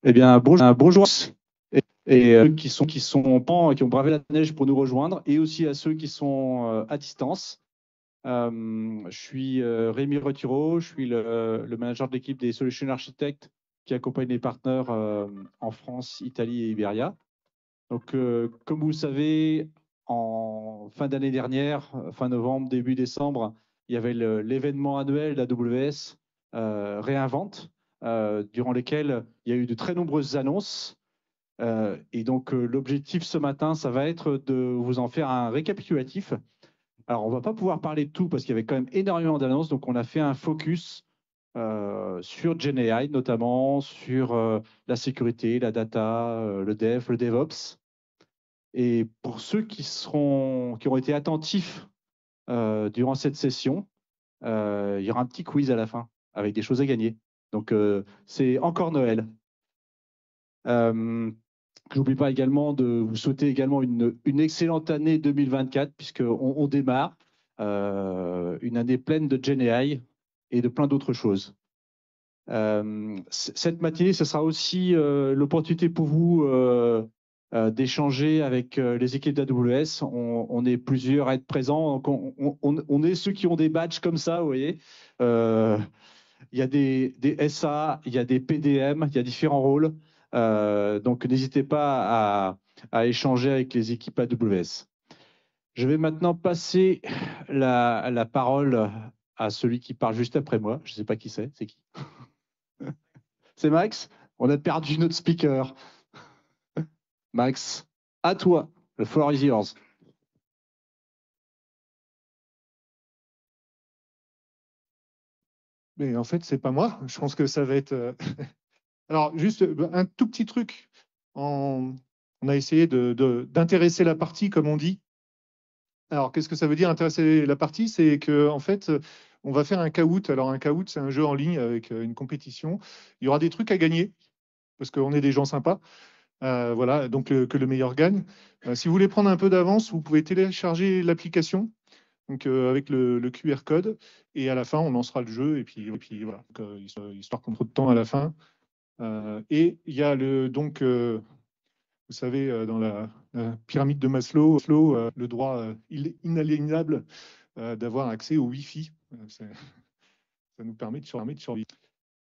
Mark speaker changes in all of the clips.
Speaker 1: Eh bien, bonjour ceux qui ont bravé la neige pour nous rejoindre et aussi à ceux qui sont à distance. Je suis Rémi Retiro, je suis le manager de l'équipe des Solution Architects qui accompagne les partenaires en France, Italie et Iberia. Donc, comme vous le savez, en fin d'année dernière, fin novembre, début décembre, il y avait l'événement annuel d'AWS Réinvente, durant lequel il y a eu de très nombreuses annonces. Et donc, l'objectif ce matin, ça va être de vous en faire un récapitulatif. Alors, on ne va pas pouvoir parler de tout parce qu'il y avait quand même énormément d'annonces. Donc, on a fait un focus sur GenAI, notamment sur la sécurité, la data, le dev, le DevOps. Et pour ceux qui ont été attentifs durant cette session, il y aura un petit quiz à la fin avec des choses à gagner. Donc, c'est encore Noël. Je n'oublie pas également de vous souhaiter également une excellente année 2024, puisqu'on démarre une année pleine de GenAI et de plein d'autres choses. Cette matinée, ce sera aussi l'opportunité pour vous d'échanger avec les équipes d'AWS. On est plusieurs à être présents. Donc on est ceux qui ont des badges comme ça, vous voyez. Il y a des SA, il y a des PDM, il y a différents rôles. Donc n'hésitez pas à échanger avec les équipes AWS. Je vais maintenant passer la parole à celui qui parle juste après moi. Je ne sais pas qui c'est qui? C'est Max? On a perdu notre speaker. Max, à toi. Le floor is yours.
Speaker 2: Mais en fait, c'est pas moi. Je pense que ça va être. Alors, juste un tout petit truc. On a essayé d'intéresser la partie, comme on dit. Alors, qu'est-ce que ça veut dire intéresser la partie? C'est que, en fait, on va faire un Kahoot. Alors, un Kahoot, c'est un jeu en ligne avec une compétition. Il y aura des trucs à gagner parce qu'on est des gens sympas. Voilà, donc que le meilleur gagne. Si vous voulez prendre un peu d'avance, vous pouvez télécharger l'application. Donc avec le QR code, et à la fin, on lancera le jeu, et puis voilà, donc, histoire qu'on ait trop de temps à la fin. Et il y a vous savez, dans la pyramide de Maslow, le droit inaliénable d'avoir accès au Wi-Fi. Ça nous permet de survivre.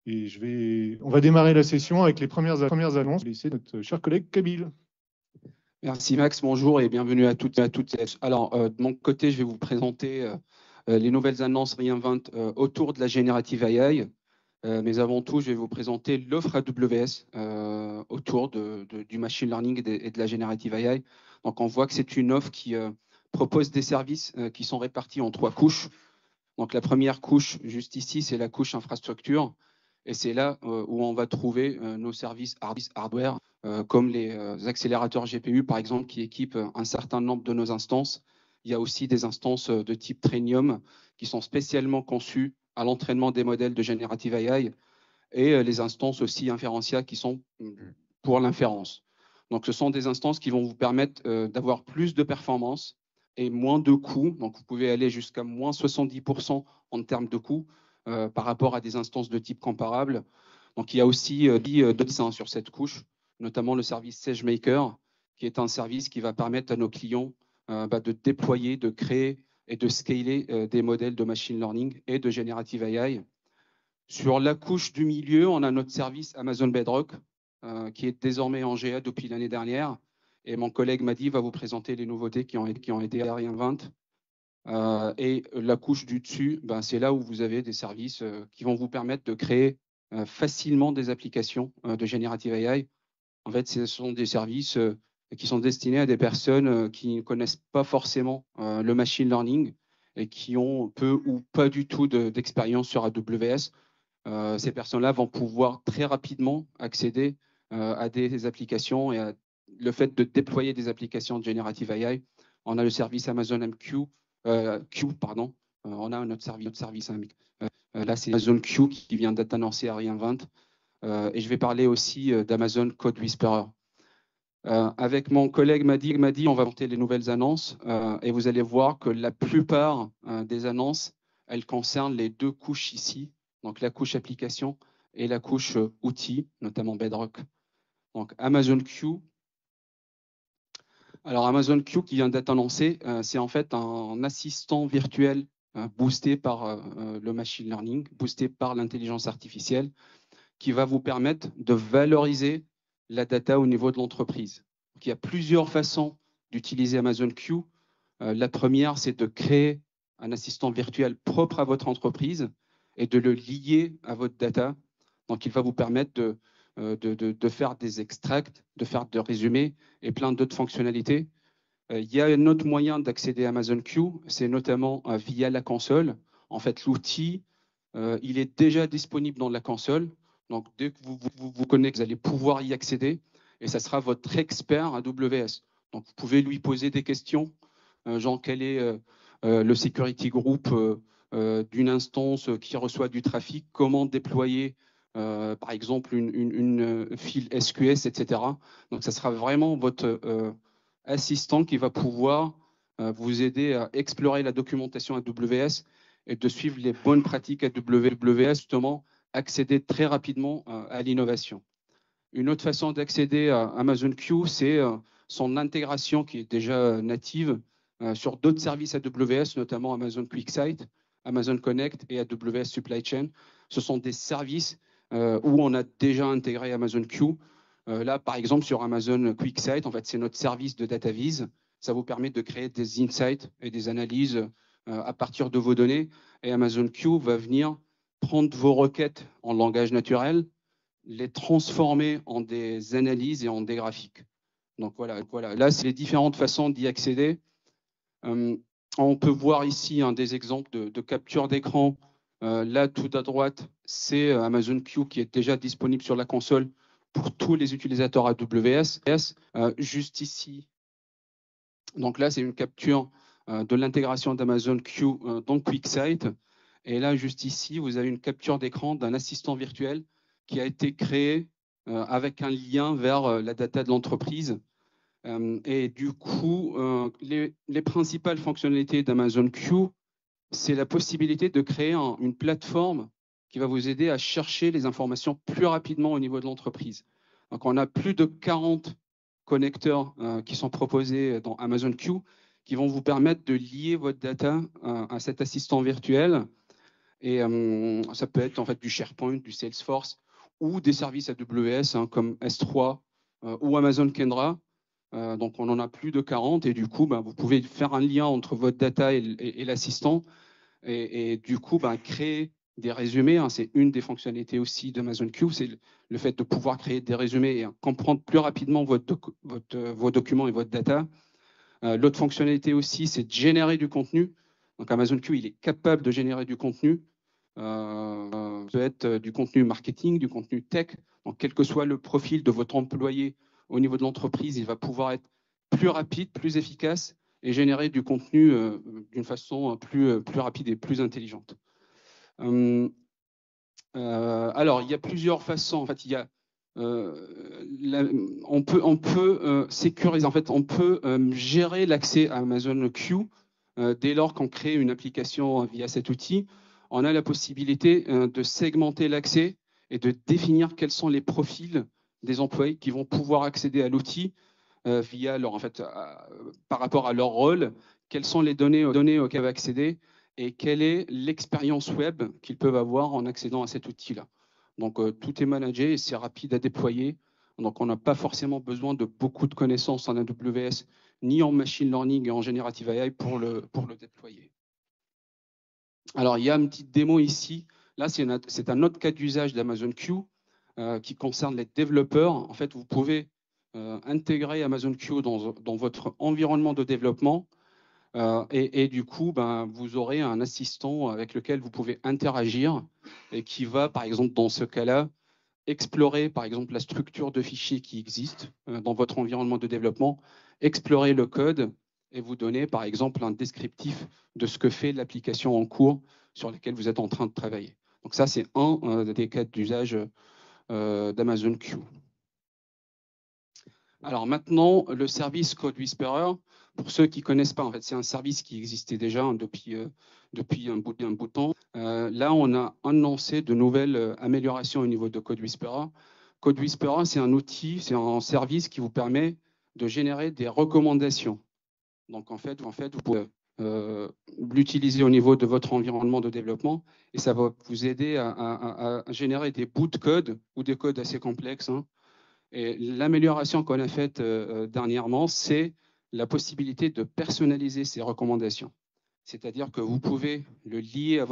Speaker 2: Et on va démarrer la session avec les premières annonces. Je vais laisser notre cher collègue Kabyle.
Speaker 3: Merci Max, bonjour et bienvenue à toutes et à toutes. Alors, de mon côté, je vais vous présenter les nouvelles annonces Reinvent autour de la générative AI. Mais avant tout, je vais vous présenter l'offre AWS autour du machine learning et de la générative AI. Donc, on voit que c'est une offre qui propose des services qui sont répartis en 3 couches. Donc, la première couche, juste ici, c'est la couche infrastructure. Et c'est là où on va trouver nos services hardware, comme les accélérateurs GPU, par exemple, qui équipent un certain nombre de nos instances. Il y a aussi des instances de type Trainium qui sont spécialement conçues à l'entraînement des modèles de Generative AI et les instances aussi Inferentia qui sont pour l'inférence. Donc, ce sont des instances qui vont vous permettre d'avoir plus de performance et moins de coûts. Donc, vous pouvez aller jusqu'à moins 70% en termes de coûts par rapport à des instances de type comparable. Donc, il y a aussi d'autres sur cette couche, notamment le service SageMaker, qui est un service qui va permettre à nos clients de déployer, de créer et de scaler des modèles de machine learning et de generative AI. Sur la couche du milieu, on a notre service Amazon Bedrock, qui est désormais en GA depuis l'année dernière. Et mon collègue Madi va vous présenter les nouveautés qui ont été Reinvent. Et la couche du dessus, c'est là où vous avez des services qui vont vous permettre de créer facilement des applications de Generative AI. En fait, ce sont des services qui sont destinés à des personnes qui ne connaissent pas forcément le machine learning et qui ont peu ou pas du tout d'expérience sur AWS. Ces personnes-là vont pouvoir très rapidement accéder à des applications et à le fait de déployer des applications de Generative AI. On a le service Amazon Q, pardon. On a notre service. Là, c'est Amazon Q qui vient d'être annoncé à Reinvent. Et je vais parler aussi d'Amazon Code Whisperer. Avec mon collègue Madi, on va monter les nouvelles annonces et vous allez voir que la plupart des annonces, elles concernent les 2 couches ici, donc la couche application et la couche outils, notamment Bedrock. Donc Amazon Q. Alors Amazon Q qui vient d'être annoncé, c'est en fait un assistant virtuel boosté par le machine learning, boosté par l'intelligence artificielle, qui va vous permettre de valoriser la data au niveau de l'entreprise. Il y a plusieurs façons d'utiliser Amazon Q. La première, c'est de créer un assistant virtuel propre à votre entreprise et de le lier à votre data. Donc, il va vous permettre de faire des extracts, de faire des résumés et plein d'autres fonctionnalités. Il y a un autre moyen d'accéder à Amazon Q, c'est notamment via la console. En fait, l'outil, il est déjà disponible dans la console. Donc, dès que vous connectez, vous allez pouvoir y accéder et ça sera votre expert AWS. Donc, vous pouvez lui poser des questions, genre quel est le security group d'une instance qui reçoit du trafic, comment déployer, par exemple, une file SQS, etc. Donc, ça sera vraiment votre assistant qui va pouvoir vous aider à explorer la documentation AWS et de suivre les bonnes pratiques AWS, justement, accéder très rapidement à l'innovation. Une autre façon d'accéder à Amazon Q, c'est son intégration qui est déjà native sur d'autres services AWS, notamment Amazon QuickSight, Amazon Connect et AWS Supply Chain. Ce sont des services où on a déjà intégré Amazon Q. Là, par exemple, sur Amazon QuickSight, en fait, c'est notre service de data vise. Ça vous permet de créer des insights et des analyses à partir de vos données. Et Amazon Q va venir prendre vos requêtes en langage naturel, les transformer en des analyses et en des graphiques. Donc voilà. Là, c'est les différentes façons d'y accéder. On peut voir ici des exemples de capture d'écran. Là, tout à droite, c'est Amazon Q qui est déjà disponible sur la console pour tous les utilisateurs AWS. Juste ici, donc là, c'est une capture de l'intégration d'Amazon Q dans QuickSight. Et là, juste ici, vous avez une capture d'écran d'un assistant virtuel qui a été créé avec un lien vers la data de l'entreprise. Et du coup, les principales fonctionnalités d'Amazon Q, c'est la possibilité de créer une plateforme qui va vous aider à chercher les informations plus rapidement au niveau de l'entreprise. Donc, on a plus de 40 connecteurs qui sont proposés dans Amazon Q qui vont vous permettre de lier votre data à cet assistant virtuel. Et ça peut être en fait du SharePoint, du Salesforce ou des services AWS comme S3 ou Amazon Kendra. Donc, on en a plus de 40 et du coup, vous pouvez faire un lien entre votre data et l'assistant et du coup, créer des résumés. C'est une des fonctionnalités aussi d'Amazon Q, c'est le fait de pouvoir créer des résumés et comprendre plus rapidement vos documents et votre data. L'autre fonctionnalité aussi, c'est de générer du contenu. Donc, Amazon Q, il est capable de générer du contenu. Ça peut être du contenu marketing, du contenu tech. Donc, quel que soit le profil de votre employé au niveau de l'entreprise, il va pouvoir être plus rapide, plus efficace et générer du contenu d'une façon plus rapide et plus intelligente. Alors, il y a plusieurs façons. En fait, il y a, on peut sécuriser. En fait, on peut gérer l'accès à Amazon Q dès lors qu'on crée une application via cet outil. On a la possibilité de segmenter l'accès et de définir quels sont les profils des employés qui vont pouvoir accéder à l'outil via leur, en fait, par rapport à leur rôle, quelles sont les données auxquelles ils peuvent accéder et quelle est l'expérience web qu'ils peuvent avoir en accédant à cet outil-là. Donc, tout est managé et c'est rapide à déployer. Donc, on n'a pas forcément besoin de beaucoup de connaissances en AWS, ni en machine learning et en generative AI pour le déployer. Alors, il y a une petite démo ici. Là, c'est un autre cas d'usage d'Amazon Q qui concerne les développeurs. En fait, vous pouvez intégrer Amazon Q dans votre environnement de développement et du coup, vous aurez un assistant avec lequel vous pouvez interagir et qui va, par exemple, dans ce cas-là, explorer, par exemple, la structure de fichiers qui existe dans votre environnement de développement, explorer le code et vous donner, par exemple, un descriptif de ce que fait l'application en cours sur laquelle vous êtes en train de travailler. Donc ça, c'est un des cas d'usage d'Amazon Q. Alors maintenant, le service Code Whisperer, pour ceux qui ne connaissent pas, en fait, c'est un service qui existait déjà depuis un bout de temps. Là, on a annoncé de nouvelles améliorations au niveau de Code Whisperer Code Whisperer, c'est un outil, c'est un service qui vous permet de générer des recommandations. Donc, en fait, vous pouvez l'utiliser au niveau de votre environnement de développement et ça va vous aider à générer des bouts de code ou des codes assez complexes. Hein. Et l'amélioration qu'on a faite dernièrement, c'est la possibilité de personnaliser ces recommandations. C'est-à-dire que vous pouvez le lier à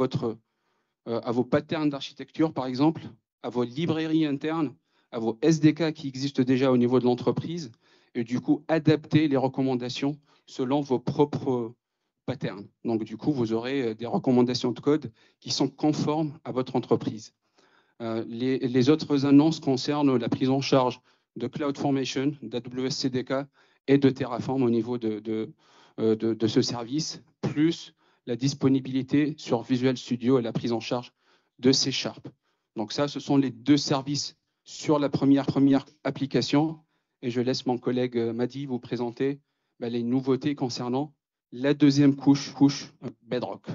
Speaker 3: vos patterns d'architecture, par exemple, à vos librairies internes, à vos SDK qui existent déjà au niveau de l'entreprise, et du coup, adapter les recommandations selon vos propres patterns. Donc, du coup, vous aurez des recommandations de code qui sont conformes à votre entreprise. Les autres annonces concernent la prise en charge de CloudFormation, d'AWS CDK et de Terraform au niveau de ce service, plus la disponibilité sur Visual Studio et la prise en charge de C#. Donc ça, ce sont les deux services sur la première application. Et je laisse mon collègue Madi vous présenter les nouveautés concernant la deuxième couche Bedrock.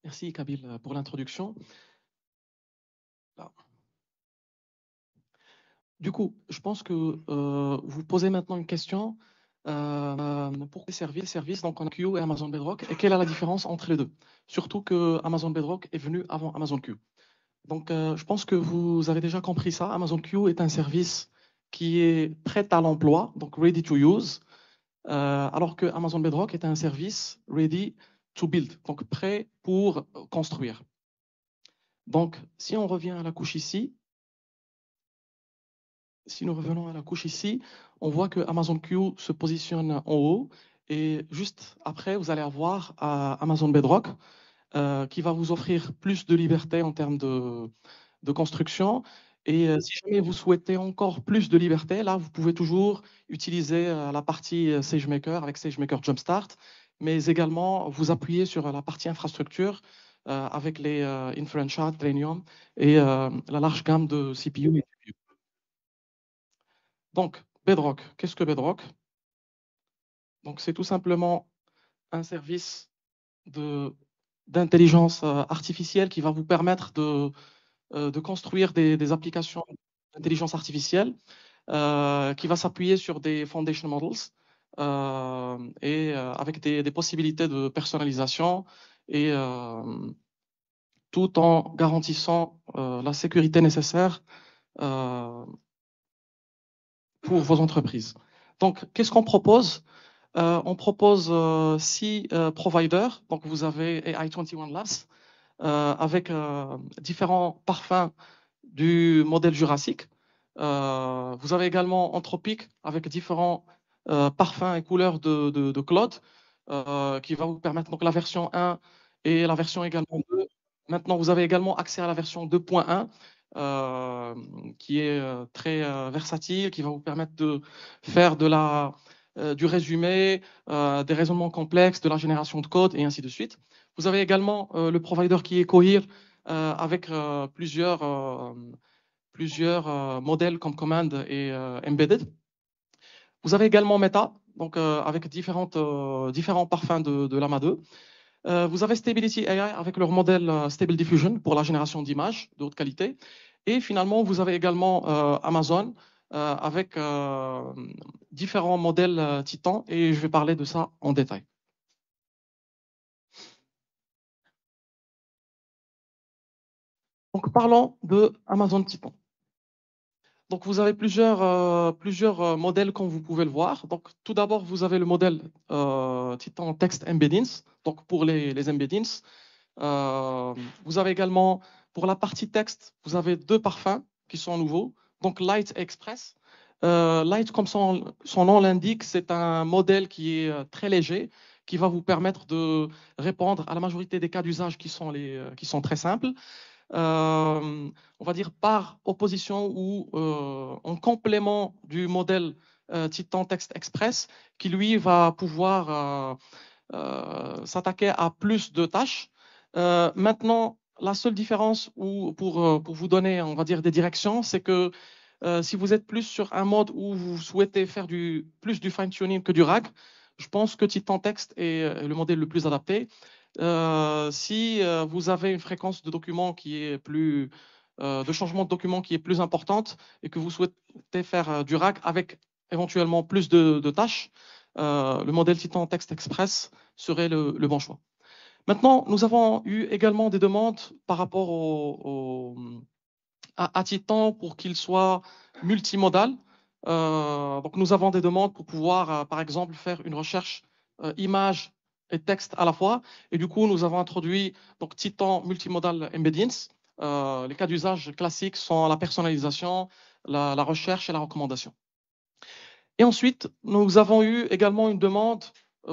Speaker 4: Merci Kabil pour l'introduction. Du coup, je pense que vous posez maintenant une question. Pour les services, donc on a Q et Amazon Bedrock, et quelle est la différence entre les deux? Surtout que Amazon Bedrock est venu avant Amazon Q. Donc, je pense que vous avez déjà compris ça. Amazon Q est un service qui est prêt à l'emploi, donc ready to use, alors que Amazon Bedrock est un service ready to build, donc prêt pour construire. Donc, si on revient à la couche ici, si nous revenons à la couche ici, on voit que Amazon Q se positionne en haut et juste après, vous allez avoir Amazon Bedrock qui va vous offrir plus de liberté en termes de construction. Et si jamais vous souhaitez encore plus de liberté, là, vous pouvez toujours utiliser la partie SageMaker avec SageMaker Jumpstart, mais également vous appuyer sur la partie infrastructure avec les Inference Shard, Trainium et la large gamme de CPU et GPU. Donc, Bedrock, qu'est-ce que Bedrock? Donc, c'est tout simplement un service d'intelligence artificielle qui va vous permettre de construire des applications d'intelligence artificielle qui va s'appuyer sur des foundation models et avec des possibilités de personnalisation et tout en garantissant la sécurité nécessaire pour vos entreprises. Donc, qu'est-ce qu'on propose? On propose 6 providers. Donc, vous avez AI21 Labs avec différents parfums du modèle jurassique. Vous avez également Anthropic avec différents parfums et couleurs de Claude qui va vous permettre donc la version 1 et la version également 2. Maintenant, vous avez également accès à la version 2.1 qui est très versatile, qui va vous permettre de faire du résumé, des raisonnements complexes, de la génération de code et ainsi de suite. Vous avez également le provider qui est Cohere avec plusieurs modèles comme Command et Embedded. Vous avez également Meta, donc avec différents parfums de Llama 2. Vous avez Stability AI avec leur modèle Stable Diffusion pour la génération d'images de haute qualité. Et finalement, vous avez également Amazon avec différents modèles Titan et je vais parler de ça en détail. Donc, parlons de Amazon Titan. Donc, vous avez plusieurs modèles comme vous pouvez le voir. Donc, tout d'abord, vous avez le modèle Titan Text Embeddings, donc pour les embeddings. Vous avez également, pour la partie texte, vous avez 2 parfums qui sont nouveaux, donc Light et Express. Light, comme son nom l'indique, c'est un modèle qui est très léger, qui va vous permettre de répondre à la majorité des cas d'usage qui sont très simples. On va dire par opposition ou en complément du modèle Titan Text Express, qui lui va pouvoir s'attaquer à plus de tâches. Maintenant, la seule différence pour vous donner, on va dire, des directions, c'est que si vous êtes plus sur un mode où vous souhaitez faire plus du fine-tuning que du RAG, je pense que Titan Text est le modèle le plus adapté. Si vous avez une fréquence de documents qui est plus de changement de document qui est plus importante et que vous souhaitez faire du RAG avec éventuellement plus de tâches, le modèle Titan Text Express serait le bon choix. Maintenant, nous avons eu également des demandes par rapport à Titan pour qu'il soit multimodal. Donc, nous avons des demandes pour pouvoir, par exemple, faire une recherche image et texte à la fois. Et du coup, nous avons introduit donc, Titan Multimodal Embeddings. Les cas d'usage classiques sont la personnalisation, la recherche et la recommandation. Et ensuite, nous avons eu également une demande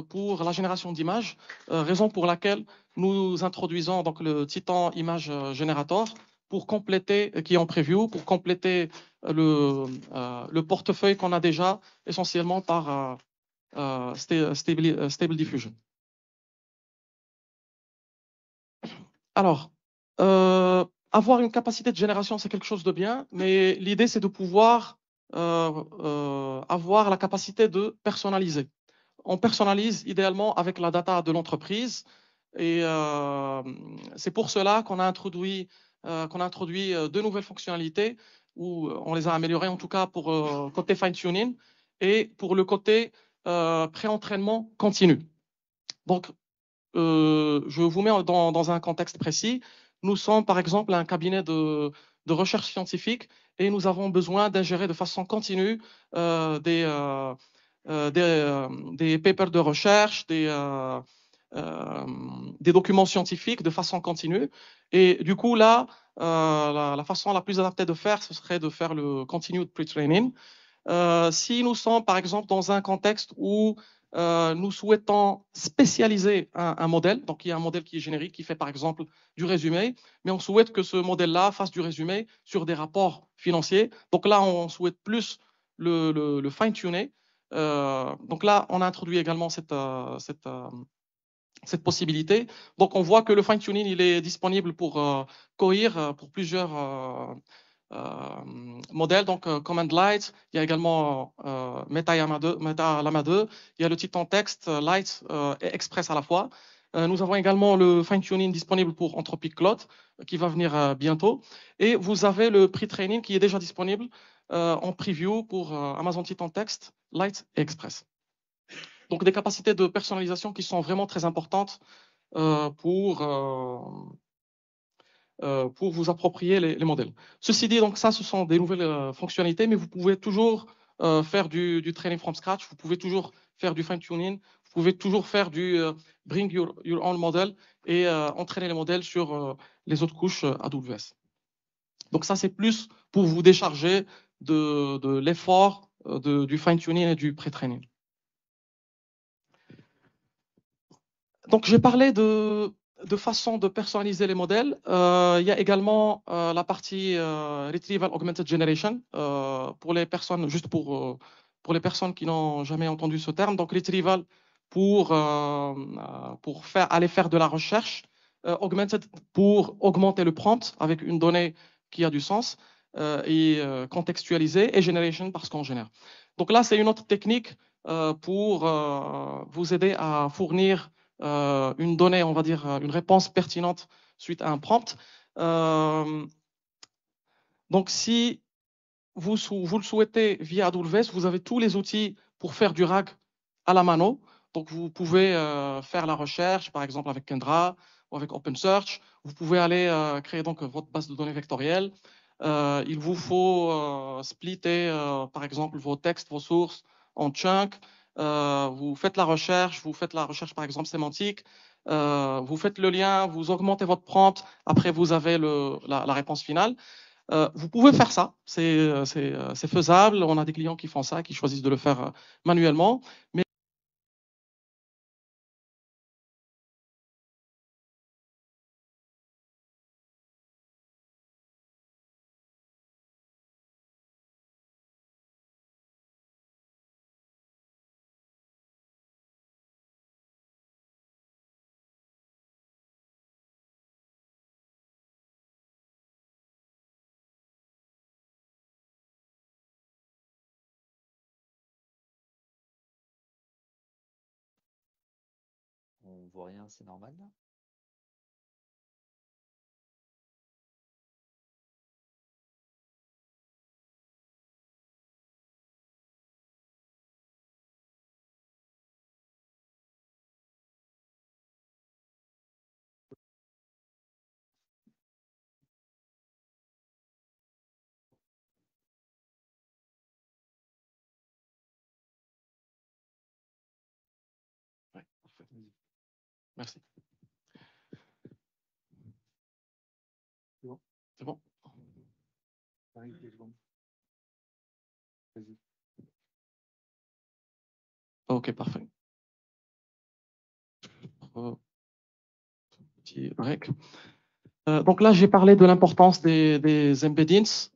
Speaker 4: pour la génération d'images, raison pour laquelle nous introduisons donc le Titan Image Generator pour compléter, qui est en preview, pour compléter le portefeuille qu'on a déjà essentiellement par Stable Diffusion. Alors, avoir une capacité de génération, c'est quelque chose de bien, mais l'idée, c'est de pouvoir avoir la capacité de personnaliser. On personnalise idéalement avec la data de l'entreprise et c'est pour cela qu'on a introduit de nouvelles fonctionnalités ou on les a améliorées en tout cas pour côté fine-tuning et pour le côté pré-entraînement continu. Donc, je vous mets dans un contexte précis. Nous sommes par exemple un cabinet de recherche scientifique et nous avons besoin d'ingérer de façon continue des papers de recherche, des documents scientifiques de façon continue. Et du coup, là, la façon la plus adaptée de faire, ce serait de faire le continued pre-training. Si nous sommes, par exemple, dans un contexte où nous souhaitons spécialiser un modèle, donc il y a un modèle qui est générique, qui fait par exemple du résumé, mais on souhaite que ce modèle-là fasse du résumé sur des rapports financiers. Donc là, on souhaite plus le fine-tuner. Donc là, on a introduit également cette possibilité. Donc on voit que le fine-tuning, il est disponible pour Cohere, pour plusieurs modèles, donc Command Light, il y a également MetaLama 2, il y a le Titan Text Light et Express à la fois. Nous avons également le fine-tuning disponible pour Anthropic Claude qui va venir bientôt. Et vous avez le pre-training qui est déjà disponible en preview pour Amazon Titan Text, Light et Express. Donc des capacités de personnalisation qui sont vraiment très importantes pour vous approprier les modèles. Ceci dit, donc ça, ce sont des nouvelles fonctionnalités, mais vous pouvez toujours faire du training from scratch, vous pouvez toujours faire du fine-tuning, vous pouvez toujours faire du bring your own model et entraîner les modèles sur les autres couches AWS. Donc ça, c'est plus pour vous décharger de l'effort du fine-tuning et du pré-training. Donc, j'ai parlé de façon de personnaliser les modèles. Il y a également la partie Retrieval Augmented Generation pour les personnes, juste pour les personnes qui n'ont jamais entendu ce terme. Donc, Retrieval pour aller faire de la recherche, Augmented pour augmenter le prompt avec une donnée qui a du sens et contextualiser, et Generation parce qu'on génère. Donc là, c'est une autre technique pour vous aider à fournir une donnée, on va dire, une réponse pertinente suite à un prompt. Donc, si vous le souhaitez via AWS, vous avez tous les outils pour faire du RAG à la mano. Donc, vous pouvez faire la recherche, par exemple, avec Kendra ou avec OpenSearch. Vous pouvez aller créer donc votre base de données vectorielle. Il vous faut splitter, par exemple, vos textes, vos sources en chunks. Vous faites la recherche, par exemple, sémantique. Vous faites le lien, vous augmentez votre prompt. Après, vous avez la réponse finale. Vous pouvez faire ça, c'est faisable. On a des clients qui font ça, qui choisissent de le faire manuellement. Mais
Speaker 5: On voit rien, c'est normal là?
Speaker 4: Merci. C'est bon? Ok, parfait. Petit break. Donc là, j'ai parlé de l'importance des embeddings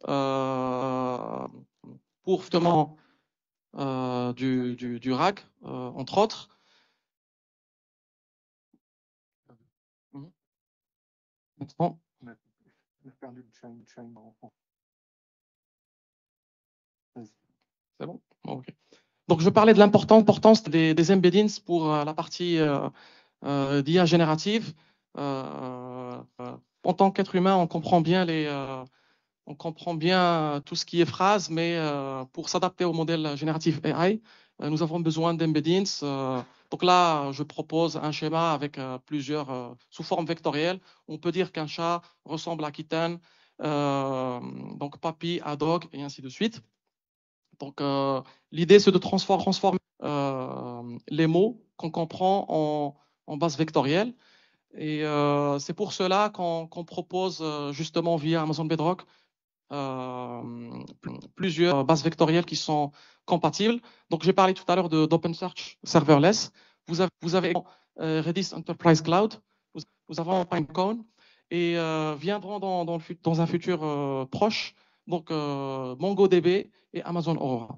Speaker 4: pour justement du RAG, entre autres. Maintenant,
Speaker 2: On a perdu le chain.
Speaker 4: c'est bon? Ok. Donc, je parlais de l'importance des embeddings pour la partie d'IA générative. En tant qu'être humain, on comprend bien tout ce qui est phrase, mais pour s'adapter au modèle génératif AI, nous avons besoin d'embeddings. Donc là, je propose un schéma avec plusieurs, sous forme vectorielle. On peut dire qu'un chat ressemble à Kitten, donc Papi à Dog, et ainsi de suite. Donc l'idée, c'est de transformer les mots qu'on comprend en base vectorielle. Et c'est pour cela qu'on propose justement via Amazon Bedrock plusieurs bases vectorielles qui sont compatibles. Donc, j'ai parlé tout à l'heure d'OpenSearch Serverless. Vous avez Redis Enterprise Cloud, vous avez Pinecone et viendront dans un futur proche, donc MongoDB et Amazon Aurora.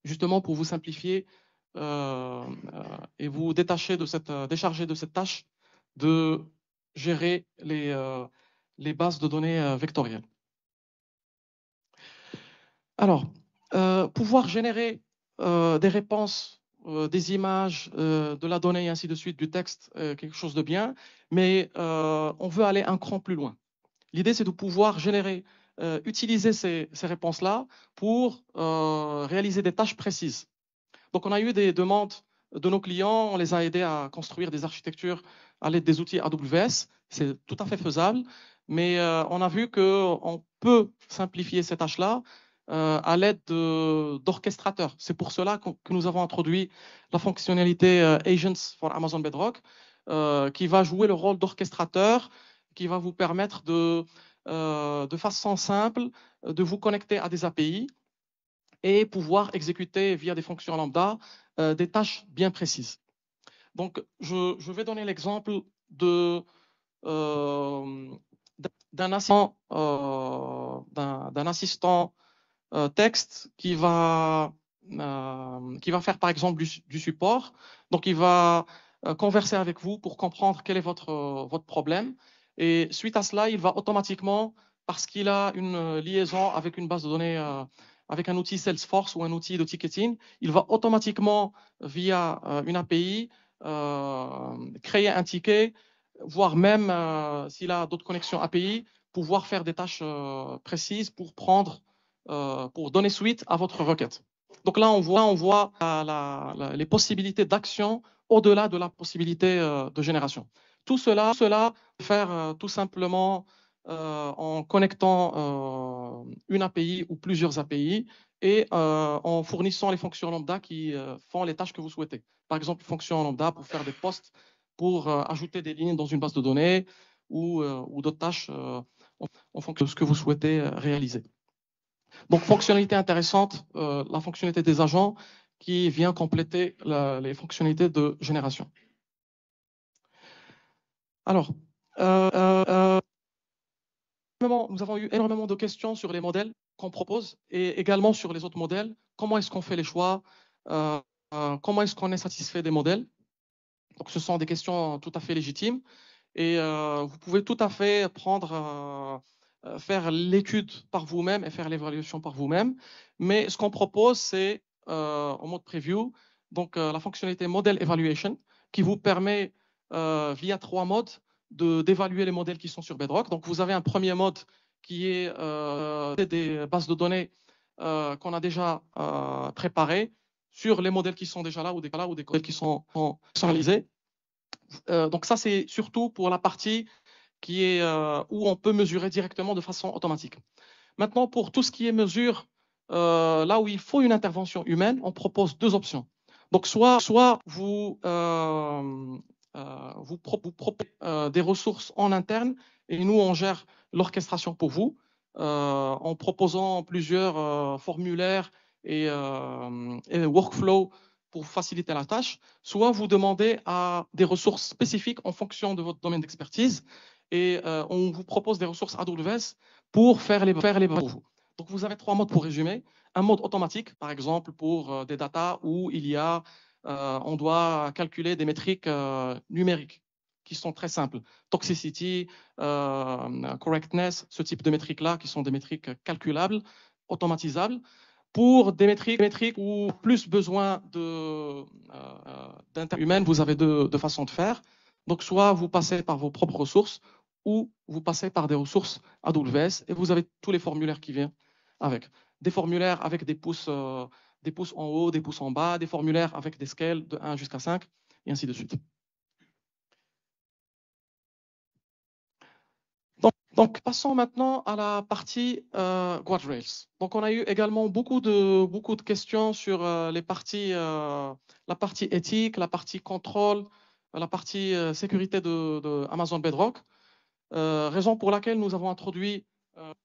Speaker 4: Justement pour vous simplifier et vous décharger de cette tâche de gérer les bases de données vectorielles. Alors, pouvoir générer des réponses, des images, de la donnée et ainsi de suite, du texte, quelque chose de bien, mais on veut aller un cran plus loin. L'idée, c'est de pouvoir utiliser ces réponses-là pour réaliser des tâches précises. Donc, on a eu des demandes de nos clients, on les a aidés à construire des architectures à l'aide des outils AWS. C'est tout à fait faisable, mais on a vu qu'on peut simplifier ces tâches-là à l'aide d'orchestrateurs. C'est pour cela que nous avons introduit la fonctionnalité Agents for Amazon Bedrock, qui va jouer le rôle d'orchestrateur, qui va vous permettre de façon simple de vous connecter à des API et pouvoir exécuter via des fonctions lambda des tâches bien précises. Donc, je vais donner l'exemple d'un assistant texte qui va faire par exemple du support. Donc, il va converser avec vous pour comprendre quel est votre problème. Et suite à cela, il va automatiquement, parce qu'il a une liaison avec une base de données, avec un outil Salesforce ou un outil de ticketing, il va automatiquement, via une API, créer un ticket, voire même, s'il a d'autres connexions API, pouvoir faire des tâches précises pour donner suite à votre requête. Donc là, on voit les possibilités d'action au-delà de la possibilité de génération. Tout cela faire tout simplement en connectant une API ou plusieurs API et en fournissant les fonctions lambda qui font les tâches que vous souhaitez. Par exemple, une fonction lambda pour faire des posts, pour ajouter des lignes dans une base de données ou d'autres tâches en fonction de ce que vous souhaitez réaliser. Donc, fonctionnalité intéressante, la fonctionnalité des agents qui vient compléter les fonctionnalités de génération. Alors, nous avons eu énormément de questions sur les modèles qu'on propose et également sur les autres modèles. Comment est-ce qu'on fait les choix? Comment est-ce qu'on est satisfait des modèles? Donc, ce sont des questions tout à fait légitimes et vous pouvez tout à fait faire l'étude par vous-même et faire l'évaluation par vous-même. Mais ce qu'on propose, c'est en mode preview, donc la fonctionnalité Model Evaluation qui vous permet via 3 modes d'évaluer les modèles qui sont sur Bedrock. Donc, vous avez un premier mode qui est des bases de données qu'on a déjà préparées sur les modèles qui sont déjà là ou des modèles qui sont personnalisés. Donc, ça, c'est surtout pour la partie qui est où on peut mesurer directement de façon automatique. Maintenant, pour tout ce qui est mesure, là où il faut une intervention humaine, on propose 2 options. Donc, soit vous vous proposez des ressources en interne et nous, on gère l'orchestration pour vous en proposant plusieurs formulaires et workflows pour faciliter la tâche. Soit vous demandez à des ressources spécifiques en fonction de votre domaine d'expertise et on vous propose des ressources AWS pour faire les pour vous. Donc, vous avez 3 modes pour résumer. Un mode automatique, par exemple, pour des datas où on doit calculer des métriques numériques qui sont très simples. Toxicity, correctness, ce type de métriques-là, qui sont des métriques calculables, automatisables. Pour des métriques où plus besoin d'intelligence humaine, vous avez deux façons de faire. Donc, soit vous passez par vos propres ressources ou vous passez par des ressources AWS et vous avez tous les formulaires qui viennent avec. Des formulaires avec des pouces en haut, des pouces en bas, des formulaires avec des scales de 1 jusqu'à 5 et ainsi de suite. Donc, passons maintenant à la partie guardrails. Donc, on a eu également beaucoup de questions sur la partie éthique, la partie contrôle, la partie sécurité de Amazon Bedrock. Raison pour laquelle nous avons introduit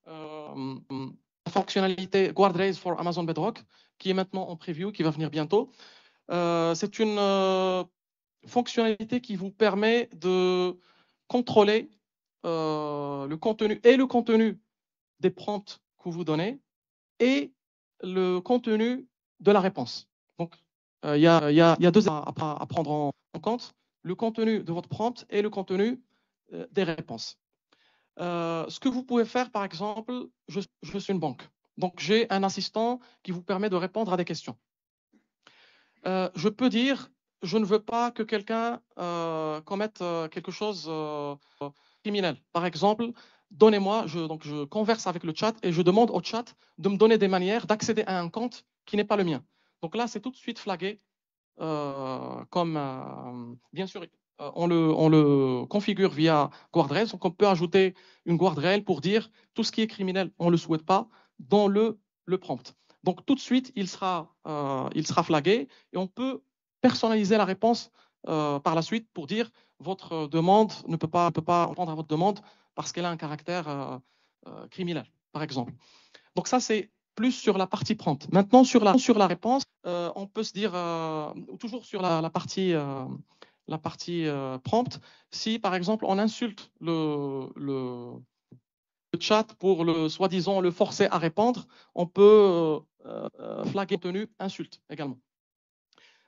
Speaker 4: la fonctionnalité Guardrails for Amazon Bedrock, qui est maintenant en preview, qui va venir bientôt. C'est une fonctionnalité qui vous permet de contrôler le contenu des prompts que vous donnez et le contenu de la réponse. Donc, il y a deux à prendre en compte, le contenu de votre prompt et le contenu des réponses. Ce que vous pouvez faire, par exemple, je suis une banque. Donc, j'ai un assistant qui vous permet de répondre à des questions. Je peux dire, je ne veux pas que quelqu'un commette quelque chose criminel. Par exemple, donnez-moi, donc je converse avec le chat et je demande au chat de me donner des manières d'accéder à un compte qui n'est pas le mien. Donc là, c'est tout de suite flagué comme, bien sûr, on le configure via guardrails. Donc, on peut ajouter une guardrail pour dire tout ce qui est criminel, on ne le souhaite pas dans le prompt. Donc, tout de suite, il sera flagué et on peut personnaliser la réponse par la suite pour dire votre demande ne peut pas répondre à votre demande parce qu'elle a un caractère criminel, par exemple. Donc, ça, c'est plus sur la partie prompt. Maintenant, sur la réponse, on peut se dire, toujours sur la partie prompt, si par exemple on insulte le chat pour soi-disant le forcer à répondre, on peut flaguer le contenu insulte également.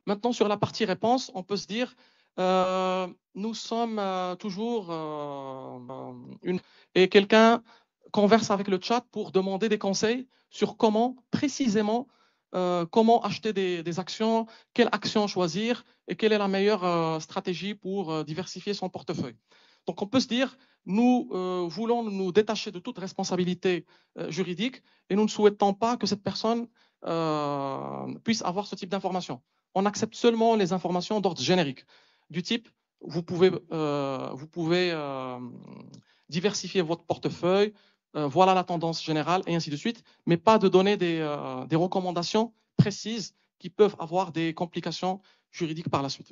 Speaker 4: Maintenant, sur la partie réponse, on peut se dire, nous sommes toujours et quelqu'un converse avec le chat pour demander des conseils sur comment précisément comment acheter des actions, quelle action choisir et quelle est la meilleure stratégie pour diversifier son portefeuille. Donc, on peut se dire, nous voulons nous détacher de toute responsabilité juridique et nous ne souhaitons pas que cette personne puisse avoir ce type d'informations. On accepte seulement les informations d'ordre générique, du type, vous pouvez diversifier votre portefeuille, voilà la tendance générale et ainsi de suite, mais pas de donner des recommandations précises qui peuvent avoir des complications juridiques par la suite.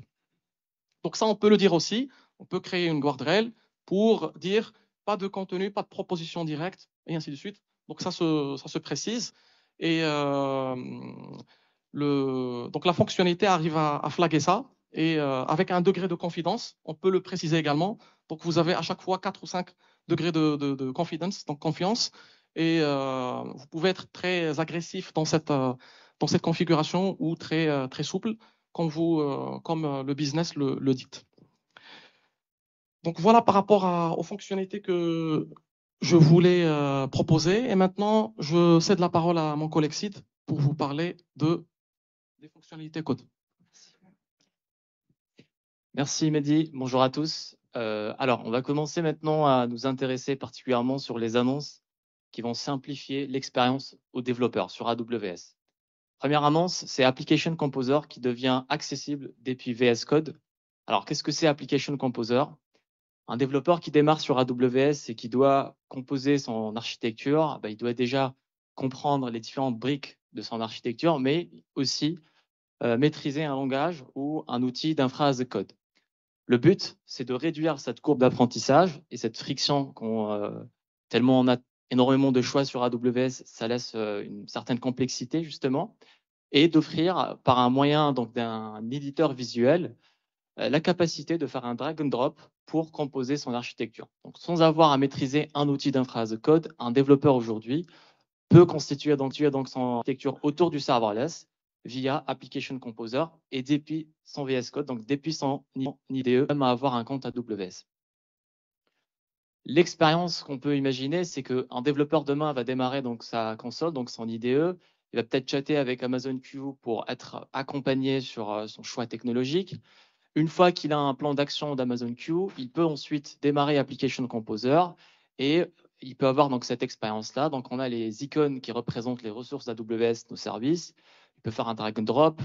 Speaker 4: Donc ça, on peut le dire aussi, on peut créer une guardrail pour dire pas de contenu, pas de proposition directe et ainsi de suite. Donc ça se précise et donc la fonctionnalité arrive à flaguer ça et avec un degré de confidence, on peut le préciser également. Donc vous avez à chaque fois 4 ou 5 degrés de confidence, donc confiance, et vous pouvez être très agressif dans cette configuration ou très souple comme le business le dicte. Donc voilà par rapport aux fonctionnalités que je voulais proposer. Et maintenant, je cède la parole à mon collègue Sid pour vous parler des fonctionnalités code.
Speaker 5: Merci Mehdi, bonjour à tous. Alors, on va commencer maintenant à nous intéresser particulièrement sur les annonces qui vont simplifier l'expérience aux développeurs sur AWS. Première annonce, c'est Application Composer qui devient accessible depuis VS Code. Alors, qu'est-ce que c'est Application Composer? Un développeur qui démarre sur AWS et qui doit composer son architecture, il doit déjà comprendre les différentes briques de son architecture, mais aussi maîtriser un langage ou un outil d'infra as code. Le but, c'est de réduire cette courbe d'apprentissage et cette friction tellement on a énormément de choix sur AWS, ça laisse une certaine complexité justement, et d'offrir par un moyen donc d'un éditeur visuel la capacité de faire un drag and drop pour composer son architecture. Donc, sans avoir à maîtriser un outil d'infra as a code, un développeur aujourd'hui peut constituer donc son architecture autour du serverless via Application Composer et depuis son VS Code, donc depuis son IDE, même à avoir un compte AWS. L'expérience qu'on peut imaginer, c'est qu'un développeur demain va démarrer donc sa console, donc son IDE, il va peut-être chatter avec Amazon Q pour être accompagné sur son choix technologique. Une fois qu'il a un plan d'action d'Amazon Q, il peut ensuite démarrer Application Composer et il peut avoir donc cette expérience-là. Donc, on a les icônes qui représentent les ressources d'AWS, nos services. Il peut faire un drag and drop,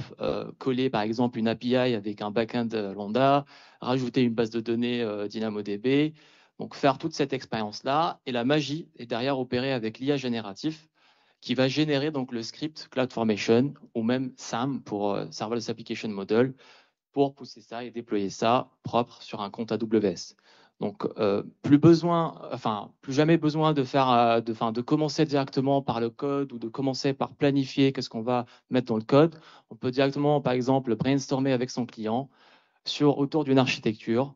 Speaker 5: coller par exemple une API avec un backend Lambda, rajouter une base de données DynamoDB. Donc, faire toute cette expérience-là. Et la magie est derrière opérer avec l'IA génératif qui va générer donc le script CloudFormation ou même SAM pour Serverless Application Model pour pousser ça et déployer ça propre sur un compte AWS. Donc, plus jamais besoin de faire, de commencer directement par le code ou de commencer par planifier qu'est-ce qu'on va mettre dans le code. On peut directement, par exemple, brainstormer avec son client autour d'une architecture.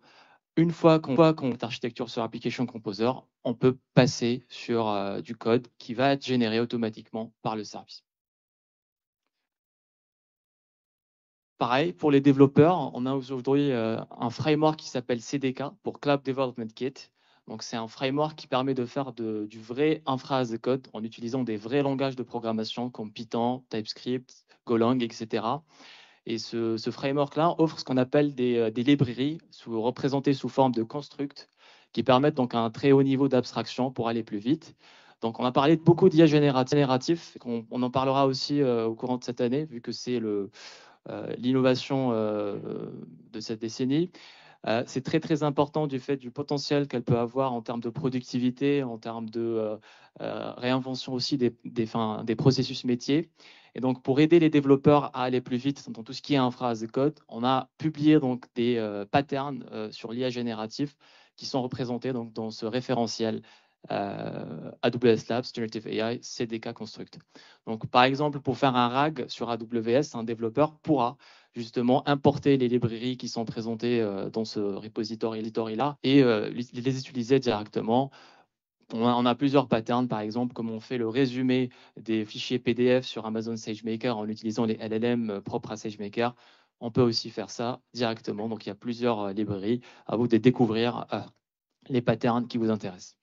Speaker 5: Une fois qu'on a cette architecture sur Application Composer, on peut passer sur du code qui va être généré automatiquement par le service. Pareil, pour les développeurs, on a aujourd'hui un framework qui s'appelle CDK pour Cloud Development Kit. Donc, c'est un framework qui permet de faire du vrai infra as a code en utilisant des vrais langages de programmation comme Python, TypeScript, Golang, etc. Et ce framework-là offre ce qu'on appelle des librairies représentées sous forme de constructs qui permettent donc un très haut niveau d'abstraction pour aller plus vite. Donc, on a parlé de beaucoup d'IA génératif. On en parlera aussi au courant de cette année, vu que c'est l'innovation de cette décennie. C'est très, très important du fait du potentiel qu'elle peut avoir en termes de productivité, en termes de réinvention aussi des processus métiers. Et donc, pour aider les développeurs à aller plus vite dans tout ce qui est infra as a code, on a publié donc des patterns sur l'IA génératif qui sont représentés donc dans ce référentiel AWS Labs, Generative AI, CDK Construct. Donc, par exemple, pour faire un RAG sur AWS, un développeur pourra justement importer les librairies qui sont présentées dans ce repository-là et les utiliser directement. On a plusieurs patterns, par exemple, comme on fait le résumé des fichiers PDF sur Amazon SageMaker en utilisant les LLM propres à SageMaker. On peut aussi faire ça directement. Donc, il y a plusieurs librairies. À vous de découvrir les patterns qui vous intéressent.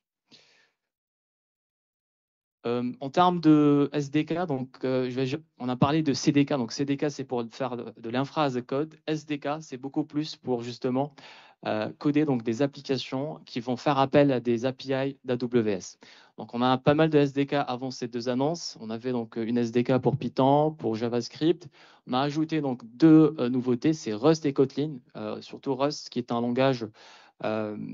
Speaker 5: En termes de SDK, donc, on a parlé de CDK. Donc, CDK, c'est pour faire de l'infra as a code. SDK, c'est beaucoup plus pour justement coder donc, des applications qui vont faire appel à des API d'AWS. Donc, on a pas mal de SDK avant ces deux annonces. On avait donc une SDK pour Python, pour JavaScript. On a ajouté donc deux nouveautés, c'est Rust et Kotlin. Surtout Rust, qui est un langage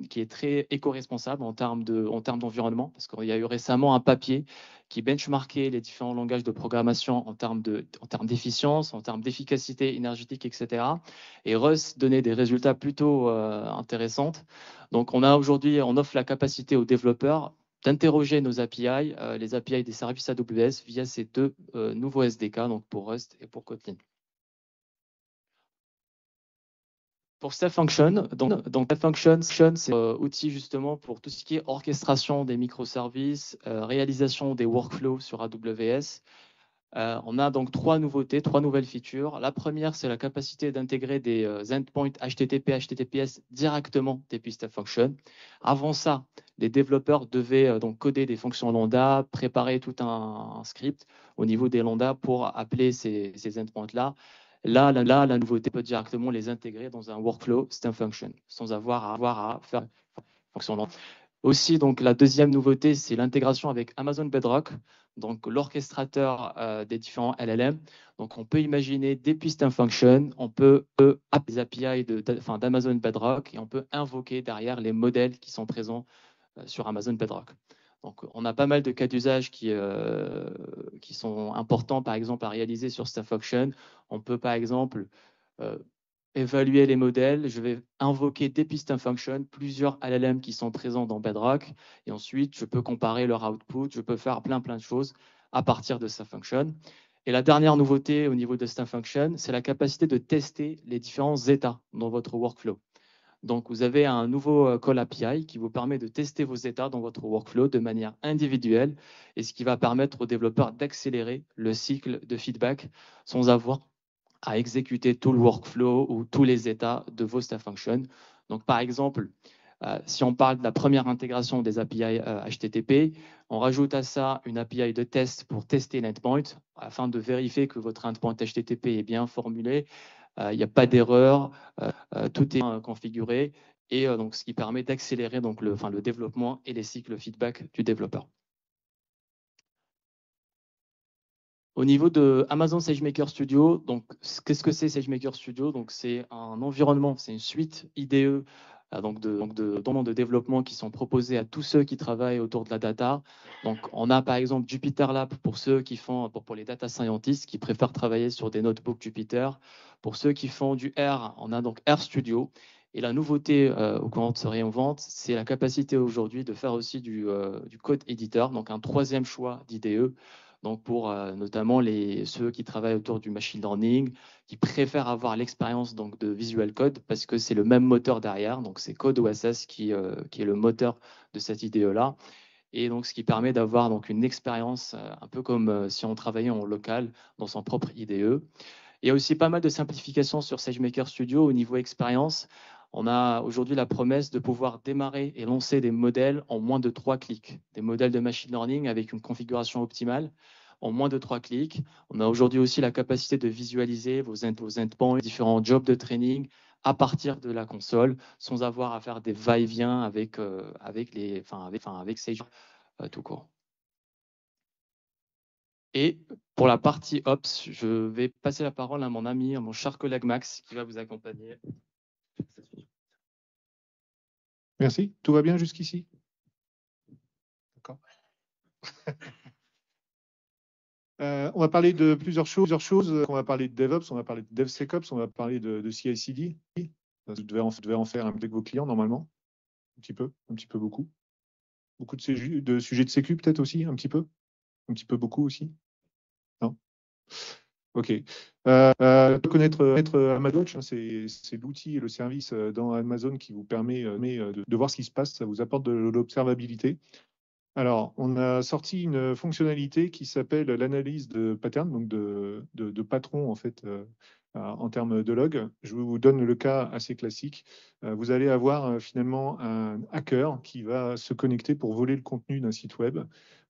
Speaker 5: qui est très éco-responsable en termes d'environnement, parce qu'il y a eu récemment un papier qui benchmarkait les différents langages de programmation en termes d'efficience, en termes d'efficacité énergétique, etc. Et Rust donnait des résultats plutôt intéressants. Donc, on offre la capacité aux développeurs d'interroger nos API, les API des services AWS via ces deux nouveaux SDK, donc pour Rust et pour Kotlin. Pour Step Function, donc Step Function, c'est un outil justement pour tout ce qui est orchestration des microservices, réalisation des workflows sur AWS. On a donc trois nouveautés, trois nouvelles features. La première, c'est la capacité d'intégrer des endpoints HTTP, HTTPS directement depuis Step Function. Avant ça, les développeurs devaient donc coder des fonctions lambda, préparer tout un script au niveau des lambda pour appeler ces endpoints-là. Là, la nouveauté peut directement les intégrer dans un workflow Step Function sans avoir à faire fonction lambda. Aussi, donc, la deuxième nouveauté, c'est l'intégration avec Amazon Bedrock, donc l'orchestrateur des différents LLM. Donc, on peut imaginer depuis Step Function, on peut appeler les API d'Amazon Bedrock et on peut invoquer derrière les modèles qui sont présents sur Amazon Bedrock. Donc, on a pas mal de cas d'usage qui sont importants, par exemple, à réaliser sur Step Function. On peut, par exemple, évaluer les modèles, je vais invoquer des piston functions, plusieurs LLM qui sont présents dans Bedrock, et ensuite, je peux comparer leur output, je peux faire plein de choses à partir de sa function. Et la dernière nouveauté au niveau de Staff Function, c'est la capacité de tester les différents états dans votre workflow. Donc, vous avez un nouveau call API qui vous permet de tester vos états dans votre workflow de manière individuelle et ce qui va permettre aux développeurs d'accélérer le cycle de feedback sans avoir à exécuter tout le workflow ou tous les états de vos Staff Functions. Donc, par exemple, si on parle de la première intégration des API HTTP, on rajoute à ça une API de test pour tester l'endpoint afin de vérifier que votre endpoint HTTP est bien formulé, il n'y a pas d'erreur, tout est configuré et donc ce qui permet d'accélérer donc le développement et les cycles feedback du développeur. Au niveau de Amazon SageMaker Studio, donc qu'est-ce que c'est SageMaker Studio? Donc c'est un environnement, c'est une suite IDE donc de développement qui sont proposés à tous ceux qui travaillent autour de la data. Donc on a par exemple Jupyter Lab pour ceux qui font pour les data scientists qui préfèrent travailler sur des notebooks Jupyter. Pour ceux qui font du R, on a donc R Studio. Et la nouveauté au courant de ce rayon vente, c'est la capacité aujourd'hui de faire aussi du code editor, donc un troisième choix d'IDE. Donc pour notamment ceux qui travaillent autour du machine learning, qui préfèrent avoir l'expérience donc de Visual Code parce que c'est le même moteur derrière. Donc c'est CodeOSS qui est le moteur de cette IDE-là. Et donc ce qui permet d'avoir donc une expérience un peu comme si on travaillait en local dans son propre IDE. Il y a aussi pas mal de simplifications sur SageMaker Studio au niveau expérience. On a aujourd'hui la promesse de pouvoir démarrer et lancer des modèles en moins de 3 clics, des modèles de machine learning avec une configuration optimale en moins de 3 clics. On a aujourd'hui aussi la capacité de visualiser vos endpoints, différents jobs de training à partir de la console, sans avoir à faire des va-et-vient avec Sage tout court. Et pour la partie Ops, je vais passer la parole à mon ami, à mon cher collègue Max, qui va vous accompagner.
Speaker 2: Merci. Tout va bien jusqu'ici? D'accord. On va parler de plusieurs choses. On va parler de DevOps, on va parler de DevSecOps, on va parler de CI/CD. Vous devez en faire avec vos clients normalement. Un petit peu beaucoup. Beaucoup de sujets de sécu peut-être aussi, un petit peu beaucoup aussi. Non? Ok. Connaître Amazon, c'est l'outil et le service dans Amazon qui vous permet de voir ce qui se passe. Ça vous apporte de l'observabilité. Alors, on a sorti une fonctionnalité qui s'appelle l'analyse de pattern, donc de patron en fait, en termes de log. Je vous donne le cas assez classique. Vous allez avoir finalement un hacker qui va se connecter pour voler le contenu d'un site web.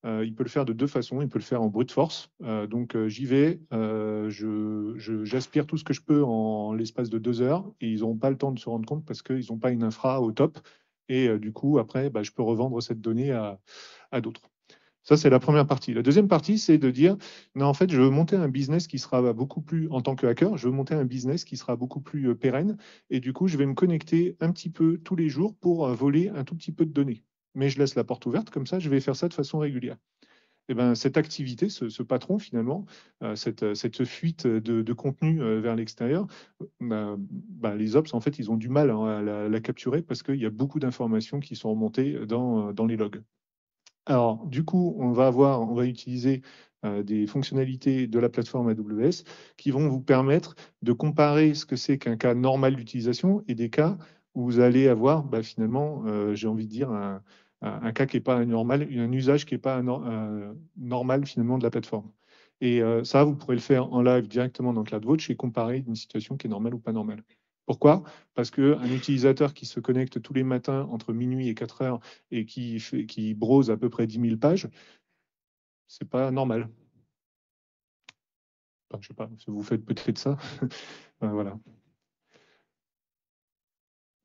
Speaker 2: Il peut le faire de deux façons. Il peut le faire en brute force. Donc, j'y vais, j'aspire tout ce que je peux en l'espace de 2 heures et ils n'auront pas le temps de se rendre compte parce qu'ils n'ont pas une infra au top. Et du coup, après, je peux revendre cette donnée à d'autres. Ça, c'est la première partie. La deuxième partie, c'est de dire, non, en fait, je veux monter un business qui sera beaucoup plus, en tant que hacker, je veux monter un business qui sera beaucoup plus pérenne. Et du coup, je vais me connecter un petit peu tous les jours pour voler un tout petit peu de données. Mais je laisse la porte ouverte, comme ça, je vais faire ça de façon régulière. Et ben, cette activité, ce patron, finalement, cette fuite de contenu vers l'extérieur, les ops, en fait, ils ont du mal à la capturer parce qu'il y a beaucoup d'informations qui sont remontées dans les logs. Alors, du coup, on va utiliser des fonctionnalités de la plateforme AWS qui vont vous permettre de comparer ce que c'est qu'un cas normal d'utilisation et des cas où vous allez avoir finalement, j'ai envie de dire, un cas qui n'est pas normal, un usage qui n'est pas normal finalement de la plateforme. Et ça, vous pourrez le faire en live directement dans CloudWatch et comparer une situation qui est normale ou pas normale. Pourquoi? Parce qu'un utilisateur qui se connecte tous les matins entre minuit et 4 heures et qui browse à peu près 10 000 pages, c'est pas normal. Enfin, je sais pas, vous faites peut-être ça. Voilà.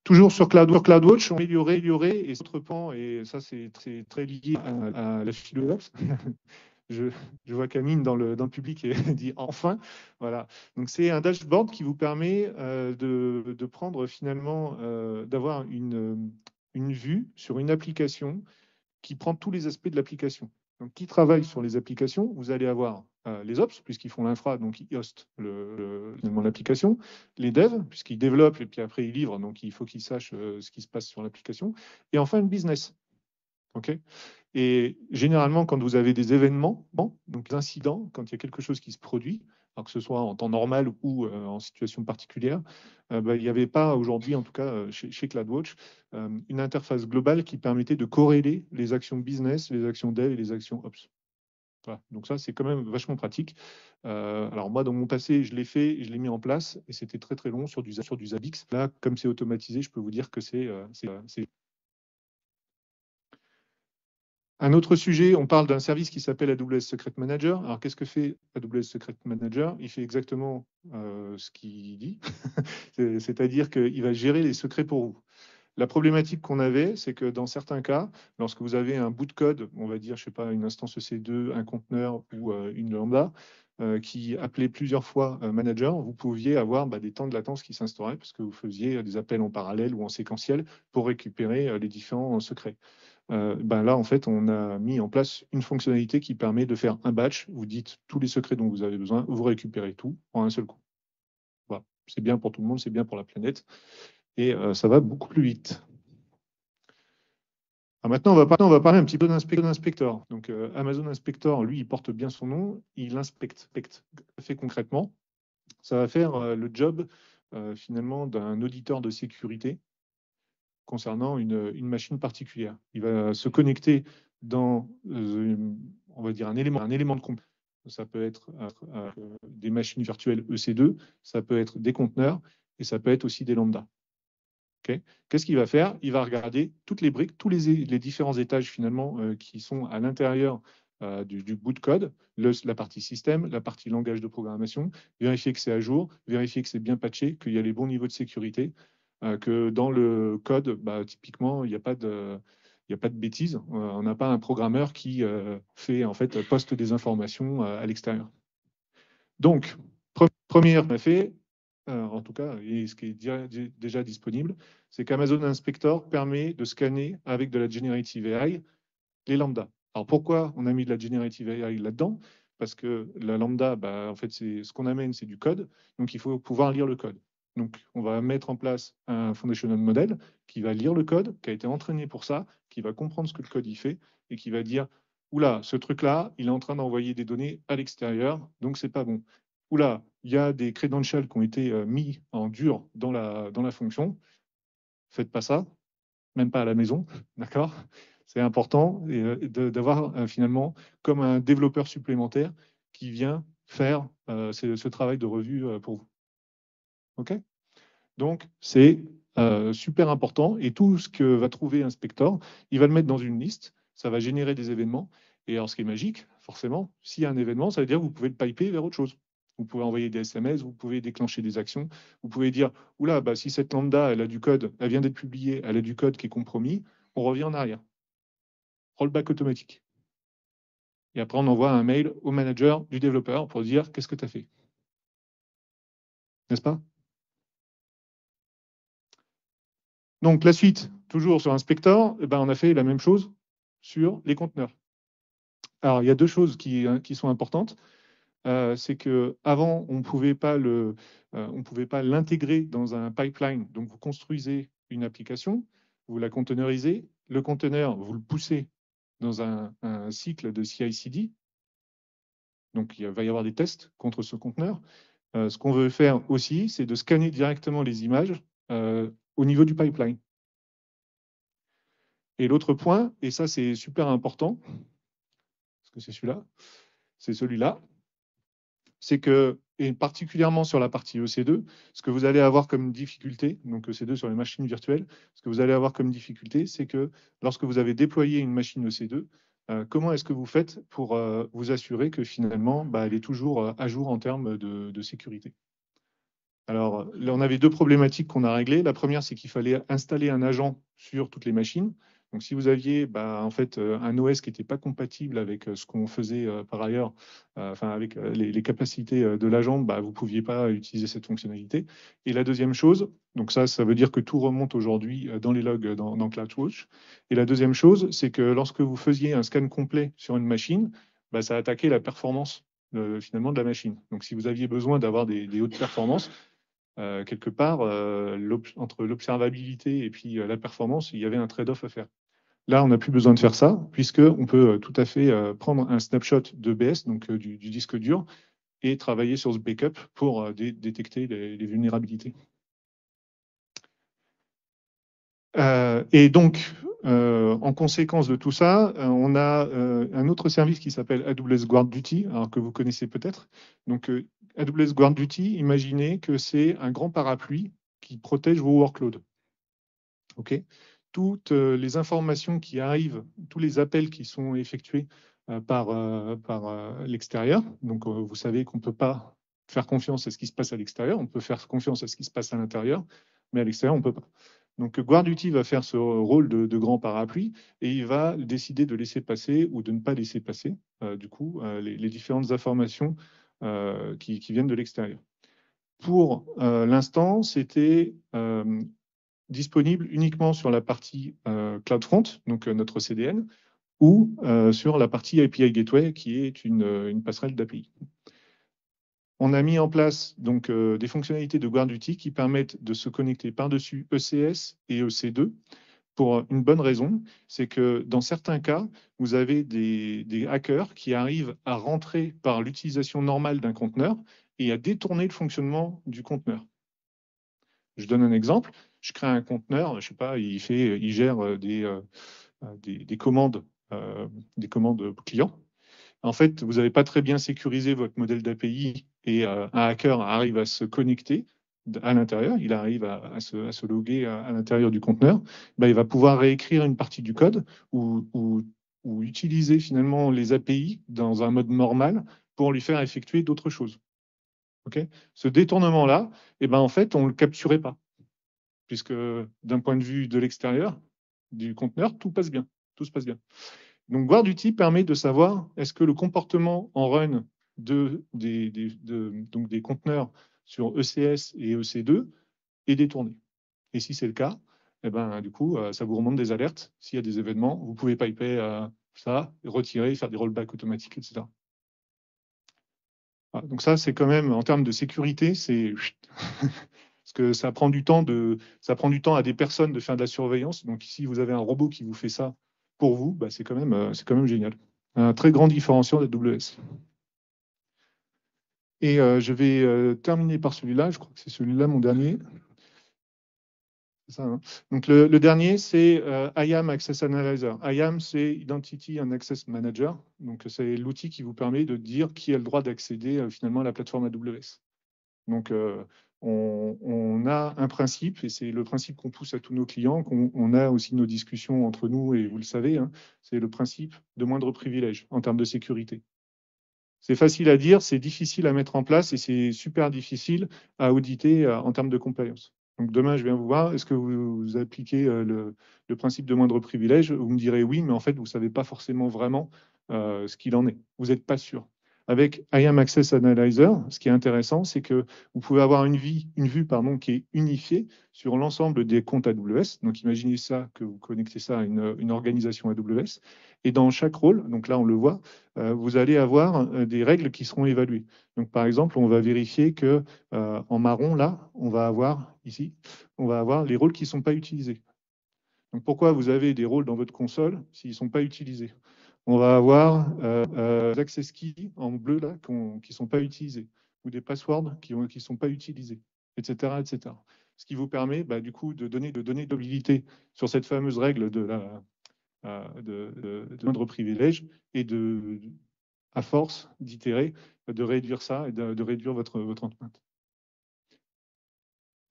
Speaker 2: Toujours sur CloudWatch, on va améliorer et autre pan, et ça c'est très lié à la philosophe. Je vois Camille dans le public et dit enfin. Voilà. Donc c'est un dashboard qui vous permet de prendre finalement, d'avoir une vue sur une application qui prend tous les aspects de l'application. donc, qui travaillent sur les applications. Vous allez avoir les ops, puisqu'ils font l'infra, donc ils hostent finalement l'application. Les devs, puisqu'ils développent et puis après ils livrent, donc il faut qu'ils sachent ce qui se passe sur l'application. Et enfin, le business. OK ? Et généralement, quand vous avez des événements, donc des incidents, quand il y a quelque chose qui se produit, alors que ce soit en temps normal ou en situation particulière, il n'y avait pas aujourd'hui, en tout cas chez CloudWatch, une interface globale qui permettait de corréler les actions business, les actions dev et les actions ops. Voilà. Donc ça, c'est quand même vachement pratique. Alors moi, dans mon passé, je l'ai fait, je l'ai mis en place, et c'était très très long sur du Zabbix. Là, comme c'est automatisé, je peux vous dire que c'est un autre sujet, on parle d'un service qui s'appelle AWS Secret Manager. Alors, qu'est-ce que fait AWS Secret Manager? Il fait exactement ce qu'il dit, c'est-à-dire qu'il va gérer les secrets pour vous. La problématique qu'on avait, c'est que dans certains cas, lorsque vous avez un bout de code, on va dire, je sais pas, une instance EC2, un conteneur ou une lambda, qui appelait plusieurs fois manager, vous pouviez avoir des temps de latence qui s'instauraient parce que vous faisiez des appels en parallèle ou en séquentiel pour récupérer les différents secrets. Là, en fait, on a mis en place une fonctionnalité qui permet de faire un batch. Vous dites tous les secrets dont vous avez besoin, vous récupérez tout en un seul coup. Voilà. C'est bien pour tout le monde, c'est bien pour la planète. Et ça va beaucoup plus vite. Alors maintenant, on va parler un petit peu d'inspecteur. Donc, Amazon Inspector, lui, il porte bien son nom. Il inspecte. Fait concrètement, ça va faire le job, finalement, d'un auditeur de sécurité concernant une machine particulière. Il va se connecter dans, on va dire, un élément de compte. Ça peut être des machines virtuelles EC2, ça peut être des conteneurs, et ça peut être aussi des lambdas. Okay. Qu'est-ce qu'il va faire? Il va regarder toutes les briques, tous les différents étages finalement qui sont à l'intérieur du bout de code, la partie système, la partie langage de programmation, vérifier que c'est à jour, vérifier que c'est bien patché, qu'il y a les bons niveaux de sécurité, que dans le code, typiquement, il n'y a pas de bêtises. On n'a pas un programmeur qui fait en fait poste des informations à l'extérieur. Donc, première qu'on a fait, en tout cas, et ce qui est déjà disponible, c'est qu'Amazon Inspector permet de scanner avec de la Generative AI les lambdas. Alors pourquoi on a mis de la Generative AI là-dedans? Parce que la lambda, en fait, ce qu'on amène, c'est du code, donc il faut pouvoir lire le code. Donc on va mettre en place un foundational model qui va lire le code, qui a été entraîné pour ça, qui va comprendre ce que le code y fait, et qui va dire, oula, ce truc-là, il est en train d'envoyer des données à l'extérieur, donc c'est pas bon. Oula, il y a des credentials qui ont été mis en dur dans la fonction. Faites pas ça, même pas à la maison, d'accord? C'est important d'avoir finalement comme un développeur supplémentaire qui vient faire ce travail de revue pour vous. OK? Donc, c'est super important. Et tout ce que va trouver Inspector, il va le mettre dans une liste. Ça va générer des événements. Et alors, ce qui est magique, forcément, s'il y a un événement, ça veut dire que vous pouvez le piper vers autre chose. Vous pouvez envoyer des SMS, vous pouvez déclencher des actions. Vous pouvez dire, oula, si cette lambda, elle a du code, elle vient d'être publiée, elle a du code qui est compromis, on revient en arrière. Rollback automatique. Et après, on envoie un mail au manager du développeur pour dire, qu'est-ce que tu as fait? N'est-ce pas? Donc, la suite, toujours sur Inspector, on a fait la même chose sur les conteneurs. Alors, il y a deux choses qui sont importantes. C'est qu'avant, on ne pouvait pas l'intégrer dans un pipeline. Donc, vous construisez une application, vous la containerisez. Le conteneur, vous le poussez dans un cycle de CI/CD. Donc, il va y avoir des tests contre ce conteneur. Ce qu'on veut faire aussi, c'est de scanner directement les images au niveau du pipeline. Et l'autre point, et ça c'est super important, parce que c'est celui-là, c'est que, et particulièrement sur la partie EC2, ce que vous allez avoir comme difficulté, donc EC2 sur les machines virtuelles, ce que vous allez avoir comme difficulté, c'est que lorsque vous avez déployé une machine EC2, comment est-ce que vous faites pour vous assurer que finalement, elle est toujours à jour en termes de sécurité? Alors, là, on avait deux problématiques qu'on a réglées. La première, c'est qu'il fallait installer un agent sur toutes les machines. Donc, si vous aviez en fait un OS qui n'était pas compatible avec ce qu'on faisait par ailleurs, enfin avec les capacités de l'agent, vous ne pouviez pas utiliser cette fonctionnalité. Et la deuxième chose, donc ça veut dire que tout remonte aujourd'hui dans les logs dans CloudWatch. Et la deuxième chose, c'est que lorsque vous faisiez un scan complet sur une machine, ça attaquait la performance finalement de la machine. Donc, si vous aviez besoin d'avoir des hautes performances, quelque part, entre l'observabilité et puis la performance, il y avait un trade-off à faire. Là, on n'a plus besoin de faire ça, puisqu'on peut tout à fait prendre un snapshot de BS, donc du disque dur, et travailler sur ce backup pour détecter les vulnérabilités. Et donc, en conséquence de tout ça, on a un autre service qui s'appelle AWS GuardDuty, alors que vous connaissez peut-être. Donc, AWS GuardDuty, imaginez que c'est un grand parapluie qui protège vos workloads. OK ? Toutes les informations qui arrivent, tous les appels qui sont effectués par l'extérieur. Donc, vous savez qu'on ne peut pas faire confiance à ce qui se passe à l'extérieur. On peut faire confiance à ce qui se passe à l'intérieur, mais à l'extérieur, on ne peut pas. Donc, GuardDuty va faire ce rôle de grand parapluie et il va décider de laisser passer ou de ne pas laisser passer, les différentes informations qui viennent de l'extérieur. Pour l'instant, c'était disponible uniquement sur la partie CloudFront, donc notre CDN, ou sur la partie API Gateway, qui est une passerelle d'API. On a mis en place donc des fonctionnalités de GuardDuty qui permettent de se connecter par-dessus ECS et EC2 pour une bonne raison, c'est que dans certains cas, vous avez des hackers qui arrivent à rentrer par l'utilisation normale d'un conteneur et à détourner le fonctionnement du conteneur. Je donne un exemple. Je crée un conteneur, je sais pas, il gère des commandes clients. En fait, vous n'avez pas très bien sécurisé votre modèle d'API et un hacker arrive à se connecter à l'intérieur, il arrive à se loguer à l'intérieur du conteneur, il va pouvoir réécrire une partie du code ou utiliser finalement les API dans un mode normal pour lui faire effectuer d'autres choses. Okay ? Ce détournement-là, en fait, on ne le capturait pas, puisque d'un point de vue de l'extérieur du conteneur, tout passe bien. Tout se passe bien. Donc, GuardDuty permet de savoir est-ce que le comportement en run donc des conteneurs sur ECS et EC2 est détourné. Et si c'est le cas, du coup, ça vous remonte des alertes. S'il y a des événements, vous pouvez piper ça, retirer, faire des rollbacks automatiques, etc. Voilà, donc ça, c'est quand même, en termes de sécurité, c'est... Parce que ça prend du temps à des personnes de faire de la surveillance. Donc, si vous avez un robot qui vous fait ça pour vous, c'est quand même génial. Un très grand différenciant d'AWS. Et je vais terminer par celui-là. Je crois que c'est celui-là mon dernier. C'est ça, hein. Donc, le dernier, c'est IAM Access Analyzer. IAM, c'est Identity and Access Manager. Donc, c'est l'outil qui vous permet de dire qui a le droit d'accéder finalement à la plateforme AWS. Donc, on a un principe, et c'est le principe qu'on pousse à tous nos clients, qu'on a aussi nos discussions entre nous, et vous le savez, hein, c'est le principe de moindre privilège en termes de sécurité. C'est facile à dire, c'est difficile à mettre en place, et c'est super difficile à auditer en termes de compliance. Donc demain, je viens vous voir, est-ce que vous appliquez le principe de moindre privilège? Vous me direz oui, mais en fait, vous ne savez pas forcément vraiment ce qu'il en est. Vous n'êtes pas sûr. Avec IAM Access Analyzer, ce qui est intéressant, c'est que vous pouvez avoir une vue qui est unifiée sur l'ensemble des comptes AWS. Donc, imaginez ça, que vous connectez ça à une organisation AWS. Et dans chaque rôle, donc là, on le voit, vous allez avoir des règles qui seront évaluées. Donc, par exemple, on va vérifier que en marron, là, on va avoir les rôles qui ne sont pas utilisés. Donc, pourquoi vous avez des rôles dans votre console s'ils ne sont pas utilisés? On va avoir des access keys en bleu là, qui ne sont pas utilisés, ou des passwords qui ne sont pas utilisés, etc., etc. Ce qui vous permet du coup de donner de l'habilité sur cette fameuse règle de moindre privilège et à force d'itérer, de réduire ça et de réduire votre empreinte.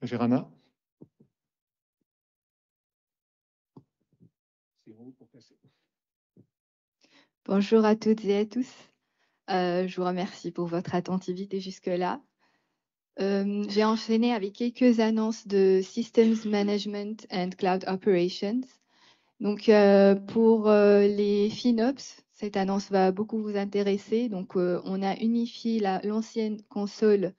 Speaker 2: Gérana.
Speaker 6: Bonjour à toutes et à tous. Je vous remercie pour votre attentivité jusque-là. J'ai enchaîné avec quelques annonces de Systems Management and Cloud Operations. Donc, pour les FinOps, cette annonce va beaucoup vous intéresser. Donc, on a unifié l'ancienne console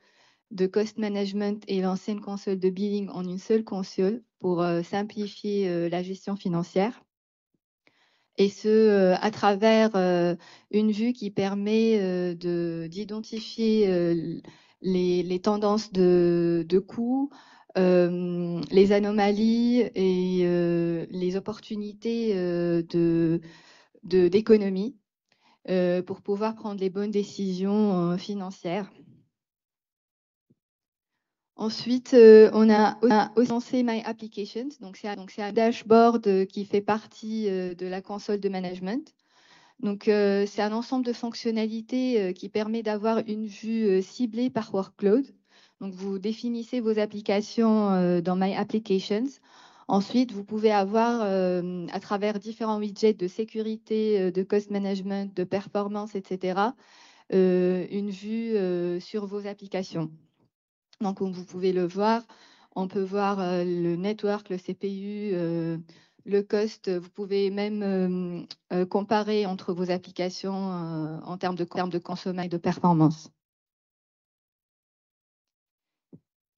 Speaker 6: de cost management et l'ancienne console de billing en une seule console pour simplifier la gestion financière. Et ce, à travers une vue qui permet d'identifier les tendances de coûts, les anomalies et les opportunités d'économie pour pouvoir prendre les bonnes décisions financières. Ensuite, on a aussi lancé My Applications. Donc, c'est un dashboard qui fait partie de la console de management. Donc, c'est un ensemble de fonctionnalités qui permet d'avoir une vue ciblée par workload. Donc, vous définissez vos applications dans My Applications. Ensuite, vous pouvez avoir, à travers différents widgets de sécurité, de cost management, de performance, etc., une vue sur vos applications. Donc, comme vous pouvez le voir, on peut voir le network, le CPU, le cost. Vous pouvez même comparer entre vos applications en termes de consommation et de performance.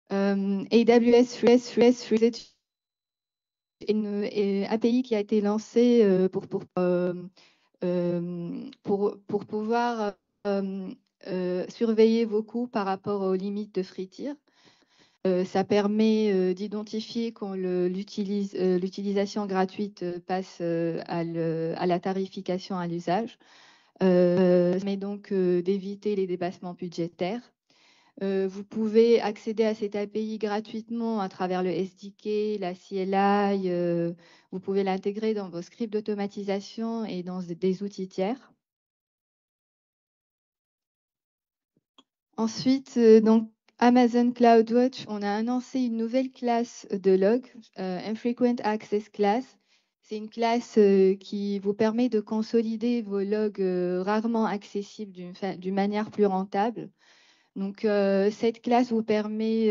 Speaker 6: AWS Usage est une API qui a été lancée pour pouvoir surveiller vos coûts par rapport aux limites de free tier. Ça permet d'identifier quand l'utilisation gratuite passe à la tarification à l'usage. Ça permet donc d'éviter les dépassements budgétaires. Vous pouvez accéder à cette API gratuitement à travers le SDK, la CLI. Vous pouvez l'intégrer dans vos scripts d'automatisation et dans des outils tiers. Ensuite, donc, Amazon CloudWatch, on a annoncé une nouvelle classe de log, Infrequent Access Class. C'est une classe qui vous permet de consolider vos logs rarement accessibles d'une manière plus rentable. Donc, cette classe vous permet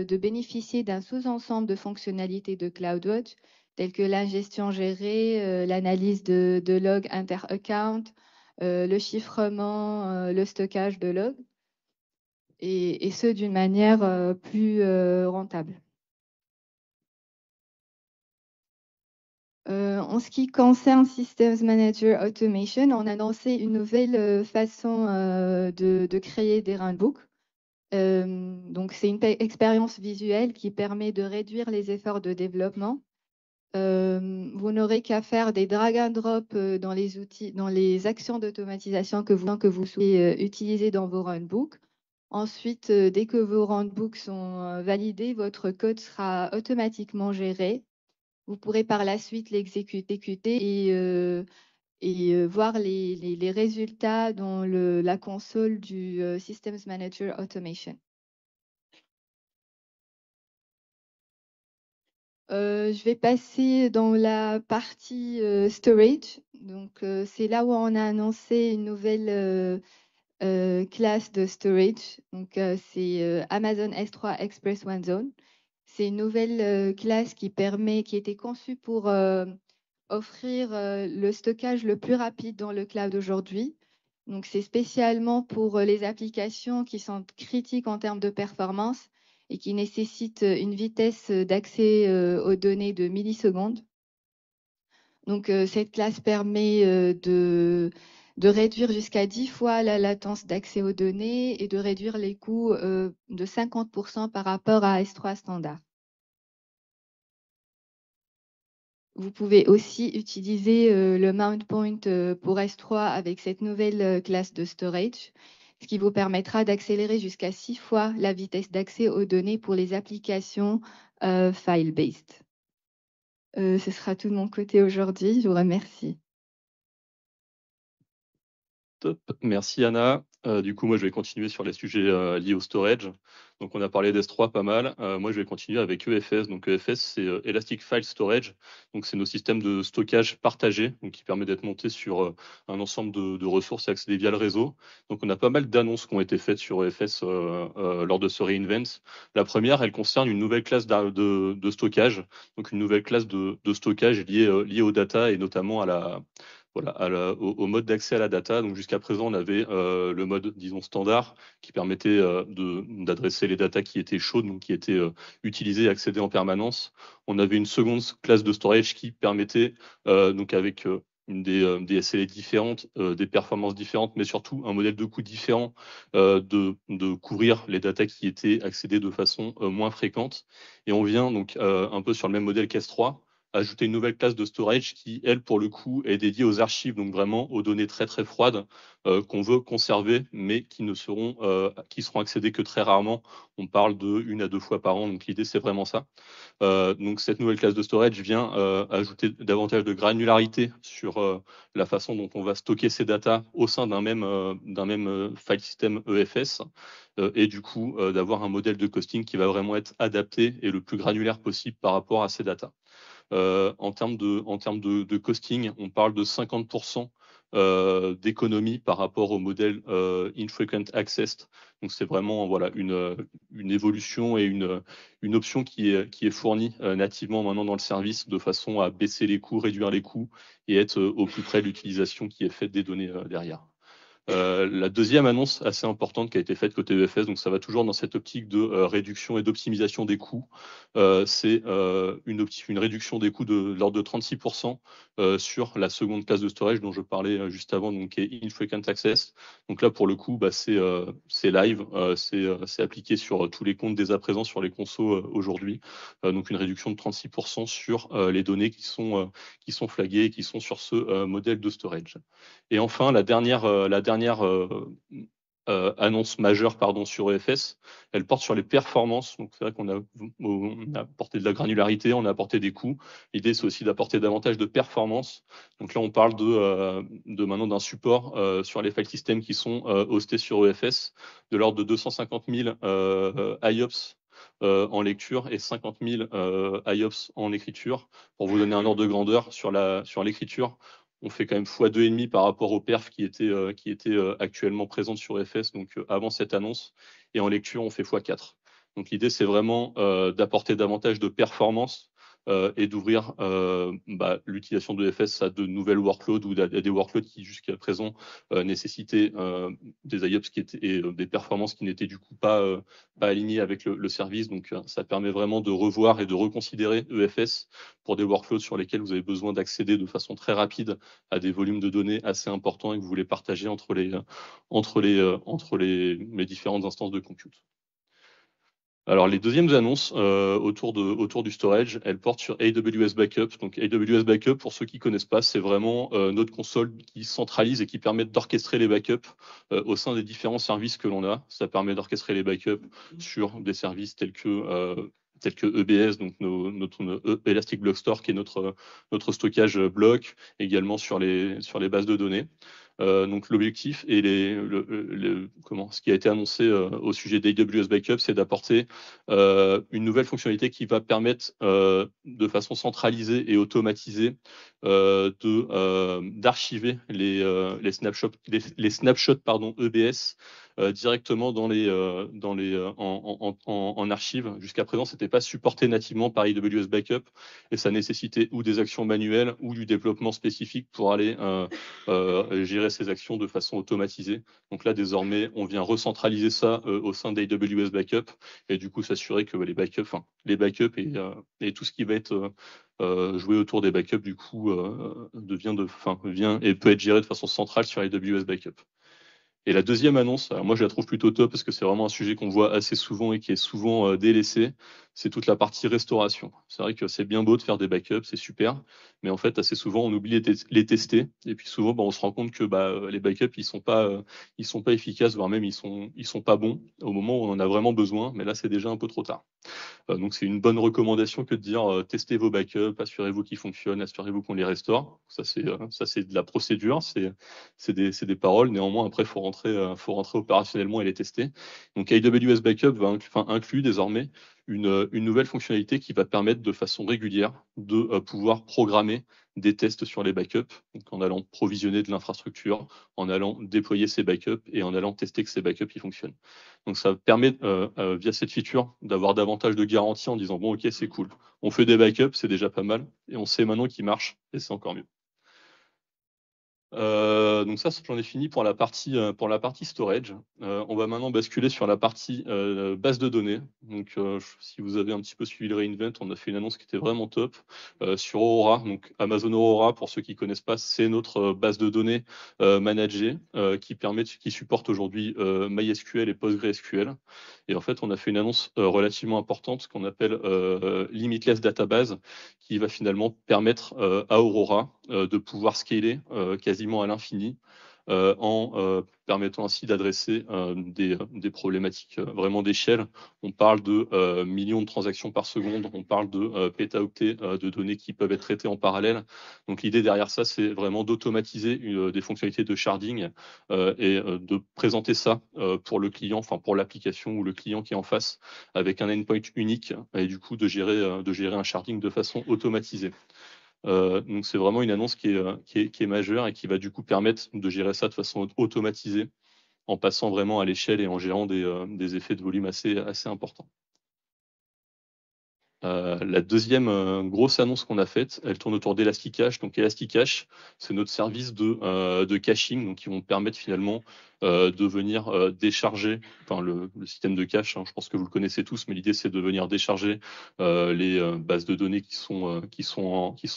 Speaker 6: de bénéficier d'un sous-ensemble de fonctionnalités de CloudWatch, telles que l'ingestion gérée, l'analyse de logs inter-account, le chiffrement, le stockage de logs. Et ce d'une manière plus rentable. En ce qui concerne Systems Manager Automation, on a lancé une nouvelle façon de créer des runbooks. Donc, c'est une expérience visuelle qui permet de réduire les efforts de développement. Vous n'aurez qu'à faire des drag and drop dans les outils, dans les actions d'automatisation que vous souhaitez utiliser dans vos runbooks. Ensuite, dès que vos runbooks sont validés, votre code sera automatiquement géré. Vous pourrez par la suite l'exécuter et voir les résultats dans la console du Systems Manager Automation. Je vais passer dans la partie storage. Donc, c'est là où on a annoncé une nouvelle classe de storage. Donc, c'est Amazon S3 Express One Zone. C'est une nouvelle classe qui était conçue pour offrir le stockage le plus rapide dans le cloud aujourd'hui. Donc, c'est spécialement pour les applications qui sont critiques en termes de performance et qui nécessitent une vitesse d'accès aux données de millisecondes. Donc, cette classe permet de réduire jusqu'à 10 fois la latence d'accès aux données et de réduire les coûts de 50% par rapport à S3 standard. Vous pouvez aussi utiliser le mount point pour S3 avec cette nouvelle classe de storage, ce qui vous permettra d'accélérer jusqu'à 6 fois la vitesse d'accès aux données pour les applications file-based. Ce sera tout de mon côté aujourd'hui. Je vous remercie.
Speaker 7: Top, merci Anna. Du coup, moi, je vais continuer sur les sujets liés au storage. Donc, on a parlé d'S3 pas mal. Moi, je vais continuer avec EFS. Donc, EFS, c'est Elastic File Storage. Donc, c'est nos systèmes de stockage partagés, donc qui permet d'être monté sur un ensemble de ressources et accéder via le réseau. Donc, on a pas mal d'annonces qui ont été faites sur EFS lors de ce reInvent. La première, elle concerne une nouvelle classe de stockage. Donc, une nouvelle classe de stockage liée aux data et notamment à la voilà, au mode d'accès à la data. Donc jusqu'à présent, on avait le mode, disons, standard qui permettait d'adresser les datas qui étaient chaudes, donc qui étaient utilisées et accédées en permanence. On avait une seconde classe de storage qui permettait, donc avec des SLA différentes, des performances différentes, mais surtout un modèle de coût différent de couvrir les datas qui étaient accédées de façon moins fréquente. Et on vient donc un peu sur le même modèle qu'S3, ajouter une nouvelle classe de storage qui, elle, pour le coup, est dédiée aux archives, donc vraiment aux données très très froides qu'on veut conserver, mais qui seront accédées que très rarement. On parle de 1 à 2 fois par an, donc l'idée c'est vraiment ça. Donc cette nouvelle classe de storage vient ajouter davantage de granularité sur la façon dont on va stocker ces datas au sein d'un même file system EFS, et du coup d'avoir un modèle de costing qui va vraiment être adapté et le plus granulaire possible par rapport à ces datas. En termes de costing, on parle de 50% d'économie par rapport au modèle Infrequent Access. Donc c'est vraiment voilà, une évolution et une option qui est fournie nativement maintenant dans le service de façon à baisser les coûts, réduire les coûts et être au plus près de l'utilisation qui est faite des données derrière. La deuxième annonce assez importante qui a été faite côté EFS, donc ça va toujours dans cette optique de réduction et d'optimisation des coûts, c'est une réduction des coûts de l'ordre de 36% sur la seconde classe de storage dont je parlais juste avant, donc qui est Infrequent Access. Donc là, pour le coup, c'est live, c'est appliqué sur tous les comptes dès à présent sur les consos aujourd'hui. Donc une réduction de 36% sur les données qui sont flaguées et qui sont sur ce modèle de storage. Et enfin, la dernière annonce majeure sur EFS, elle porte sur les performances. Donc c'est vrai qu'on a apporté de la granularité, on a apporté des coûts. L'idée, c'est aussi d'apporter davantage de performance. Donc là, on parle de maintenant d'un support sur les file systems qui sont hostés sur EFS de l'ordre de 250 000 IOPS en lecture et 50 000 IOPS en écriture. Pour vous donner un ordre de grandeur sur l'écriture, on fait quand même x2,5 par rapport aux perfs qui étaient actuellement présentes sur EFS, donc avant cette annonce. Et en lecture, on fait x4. Donc l'idée, c'est vraiment d'apporter davantage de performance et d'ouvrir l'utilisation de EFS à de nouvelles workloads ou à des workloads qui jusqu'à présent nécessitaient des IOPS et des performances qui n'étaient du coup pas alignées avec le service. Donc ça permet vraiment de revoir et de reconsidérer EFS pour des workloads sur lesquels vous avez besoin d'accéder de façon très rapide à des volumes de données assez importants et que vous voulez partager entre les différentes instances de compute. Alors, les deuxièmes annonces autour du storage, elles portent sur AWS Backup. Donc, AWS Backup, pour ceux qui ne connaissent pas, c'est vraiment notre console qui centralise et qui permet d'orchestrer les backups au sein des différents services que l'on a. Ça permet d'orchestrer les backups sur des services tels que EBS, donc notre Elastic Block Store, qui est notre stockage bloc, également sur les bases de données. Donc l'objectif et ce qui a été annoncé au sujet d'AWS Backup, c'est d'apporter une nouvelle fonctionnalité qui va permettre de façon centralisée et automatisée d'archiver les snapshots EBS directement en archive. Jusqu'à présent, c'était pas supporté nativement par AWS Backup et ça nécessitait ou des actions manuelles ou du développement spécifique pour aller gérer ces actions de façon automatisée. Donc là, désormais, on vient recentraliser ça au sein d'AWS Backup et du coup s'assurer que les backups et tout ce qui va être joué autour des backups du coup vient et peut être géré de façon centrale sur AWS Backup. Et la deuxième annonce, alors moi je la trouve plutôt top parce que c'est vraiment un sujet qu'on voit assez souvent et qui est souvent délaissé, c'est toute la partie restauration. C'est vrai que c'est bien beau de faire des backups, c'est super, mais en fait, assez souvent, on oublie les tester, et puis souvent, on se rend compte que les backups, ils sont pas efficaces, voire même ils sont pas bons au moment où on en a vraiment besoin, mais là, c'est déjà un peu trop tard. Donc, c'est une bonne recommandation que de dire testez vos backups, assurez-vous qu'ils fonctionnent, assurez-vous qu'on les restaure. Ça, c'est de la procédure, c'est des paroles. Néanmoins, après, faut rentrer opérationnellement et les tester. Donc, AWS Backup inclut désormais une nouvelle fonctionnalité qui va permettre de façon régulière de pouvoir programmer des tests sur les backups, donc en allant provisionner de l'infrastructure, en allant déployer ces backups et en allant tester que ces backups ils fonctionnent. Donc ça permet via cette feature d'avoir davantage de garanties en disant bon ok c'est cool, on fait des backups, c'est déjà pas mal et on sait maintenant qu'ils marchent et c'est encore mieux. Donc ça, j'en ai fini pour la partie storage. On va maintenant basculer sur la partie base de données. Donc, si vous avez un petit peu suivi le reInvent, on a fait une annonce qui était vraiment top sur Aurora. Donc, Amazon Aurora, pour ceux qui connaissent pas, c'est notre base de données managée qui supporte aujourd'hui MySQL et PostgreSQL. Et en fait, on a fait une annonce relativement importante qu'on appelle Limitless Database, qui va finalement permettre à Aurora de pouvoir scaler quasiment à l'infini en permettant ainsi d'adresser des problématiques vraiment d'échelle. On parle de millions de transactions par seconde, on parle de pétaoctets de données qui peuvent être traitées en parallèle. Donc l'idée derrière ça, c'est vraiment d'automatiser des fonctionnalités de sharding et de présenter ça pour le client, enfin pour l'application ou le client qui est en face, avec un endpoint unique et du coup de gérer un sharding de façon automatisée. Donc c'est vraiment une annonce qui est majeure et qui va du coup permettre de gérer ça de façon automatisée en passant vraiment à l'échelle et en gérant des effets de volume assez importants. La deuxième grosse annonce qu'on a faite, elle tourne autour d'Elasticache. Donc Elasticache, c'est notre service de caching, donc qui vont permettre finalement de venir décharger, enfin le système de cache, hein, je pense que vous le connaissez tous, mais l'idée c'est de venir décharger les bases de données qui sont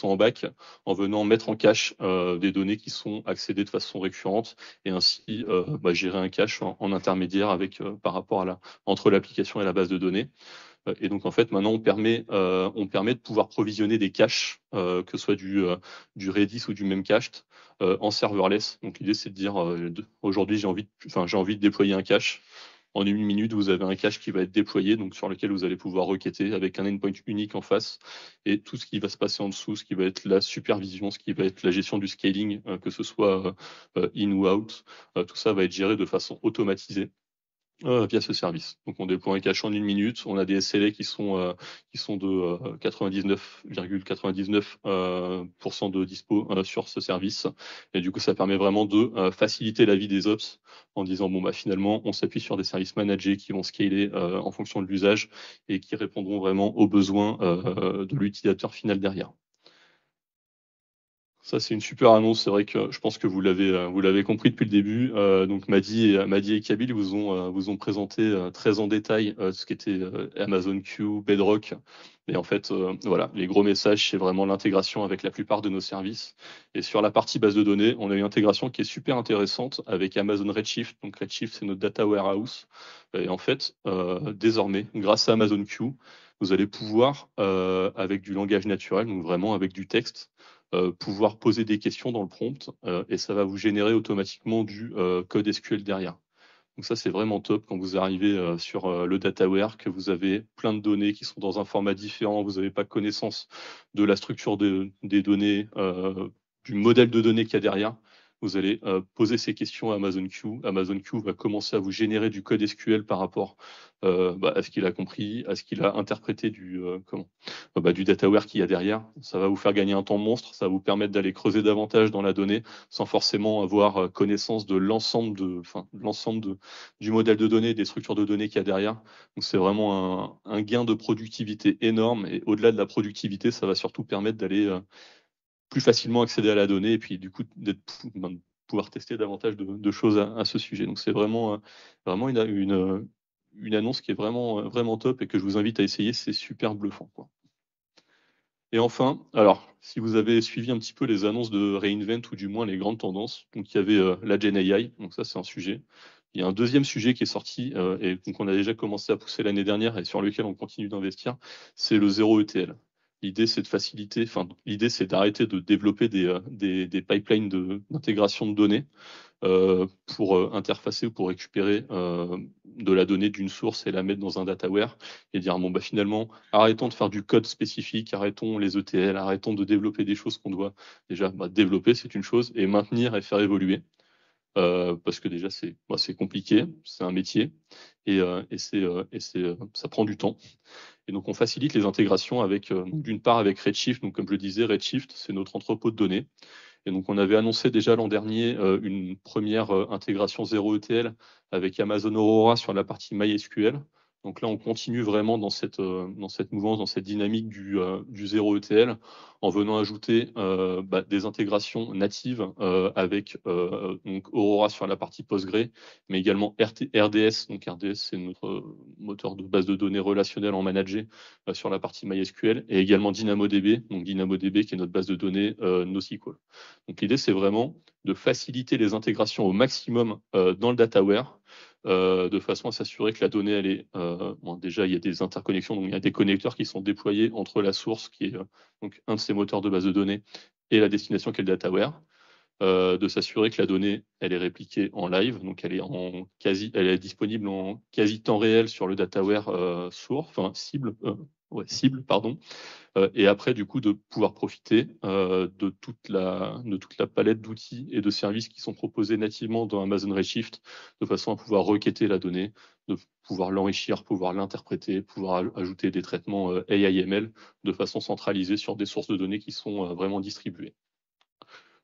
Speaker 7: en back, en venant mettre en cache des données qui sont accédées de façon récurrente et ainsi gérer un cache en intermédiaire par rapport entre l'application et la base de données. Et donc en fait maintenant on permet de pouvoir provisionner des caches, que ce soit du Redis ou du Memcached en serverless. Donc l'idée c'est de dire aujourd'hui j'ai envie de déployer un cache. En 1 minute, vous avez un cache qui va être déployé, donc sur lequel vous allez pouvoir requêter avec un endpoint unique en face et tout ce qui va se passer en dessous, ce qui va être la supervision, ce qui va être la gestion du scaling, que ce soit in ou out, tout ça va être géré de façon automatisée via ce service. Donc on déploie un cache en 1 minute, on a des SLA qui sont de 99,99% de dispo sur ce service. Et du coup, ça permet vraiment de faciliter la vie des ops en disant finalement, on s'appuie sur des services managés qui vont scaler en fonction de l'usage et qui répondront vraiment aux besoins de l'utilisateur final derrière. Ça, c'est une super annonce. C'est vrai que je pense que vous l'avez compris depuis le début. Donc, Madi et Kabil vous ont présenté très en détail ce qu'était Amazon Q, Bedrock. Et en fait, voilà, les gros messages, c'est vraiment l'intégration avec la plupart de nos services. Et sur la partie base de données, on a une intégration qui est super intéressante avec Amazon Redshift. Donc, Redshift, c'est notre data warehouse. Et en fait, désormais, grâce à Amazon Q, vous allez pouvoir, avec du langage naturel, donc vraiment avec du texte, pouvoir poser des questions dans le prompt et ça va vous générer automatiquement du code SQL derrière. Donc ça, c'est vraiment top quand vous arrivez sur le dataware, que vous avez plein de données qui sont dans un format différent, vous n'avez pas connaissance de la structure des données, du modèle de données qu'il y a derrière. Vous allez poser ces questions à Amazon Q. Amazon Q va commencer à vous générer du code SQL par rapport à ce qu'il a compris, à ce qu'il a interprété du dataware qu'il y a derrière. Ça va vous faire gagner un temps monstre, ça va vous permettre d'aller creuser davantage dans la donnée sans forcément avoir connaissance de l'ensemble du modèle de données, des structures de données qu'il y a derrière. Donc c'est vraiment un gain de productivité énorme et au-delà de la productivité, ça va surtout permettre d'aller plus facilement accéder à la donnée et puis du coup de pouvoir tester davantage de choses à ce sujet. Donc c'est vraiment une annonce qui est vraiment top et que je vous invite à essayer, c'est super bluffant, quoi. Et enfin, alors, si vous avez suivi un petit peu les annonces de reInvent ou du moins les grandes tendances, donc il y avait la Gen AI, donc ça c'est un sujet. Il y a un deuxième sujet qui est sorti et qu'on a déjà commencé à pousser l'année dernière et sur lequel on continue d'investir, c'est le zéro ETL. L'idée, c'est de faciliter, enfin, l'idée, c'est d'arrêter de développer des pipelines d'intégration de données pour interfacer ou pour récupérer de la donnée d'une source et la mettre dans un dataware et dire bon bah finalement arrêtons de faire du code spécifique, arrêtons les ETL, arrêtons de développer des choses qu'on doit déjà développer, c'est une chose, et maintenir et faire évoluer. Parce que déjà c'est compliqué, c'est un métier et ça prend du temps. Et donc on facilite les intégrations avec d'une part avec Redshift. Donc comme je le disais, Redshift c'est notre entrepôt de données. Et donc on avait annoncé déjà l'an dernier une première intégration 0 ETL avec Amazon Aurora sur la partie MySQL. Donc là, on continue vraiment dans cette mouvance, dans cette dynamique du 0 ETL, en venant ajouter des intégrations natives avec donc Aurora sur la partie Postgre, mais également RDS. Donc RDS, c'est notre moteur de base de données relationnelle en managé sur la partie MySQL, et également DynamoDB, donc DynamoDB qui est notre base de données NoSQL. Donc l'idée, c'est vraiment de faciliter les intégrations au maximum dans le dataware, de façon à s'assurer que la donnée, elle est déjà il y a des interconnexions, donc il y a des connecteurs qui sont déployés entre la source qui est donc un de ces moteurs de base de données et la destination qui est le dataware, de s'assurer que la donnée elle est répliquée en live, donc elle est disponible en quasi temps réel sur le dataware source, enfin cible, pardon. Et après, du coup, de pouvoir profiter de toute la palette d'outils et de services qui sont proposés nativement dans Amazon Redshift, de façon à pouvoir requêter la donnée, de pouvoir l'enrichir, pouvoir l'interpréter, pouvoir ajouter des traitements AI/ML de façon centralisée sur des sources de données qui sont vraiment distribuées.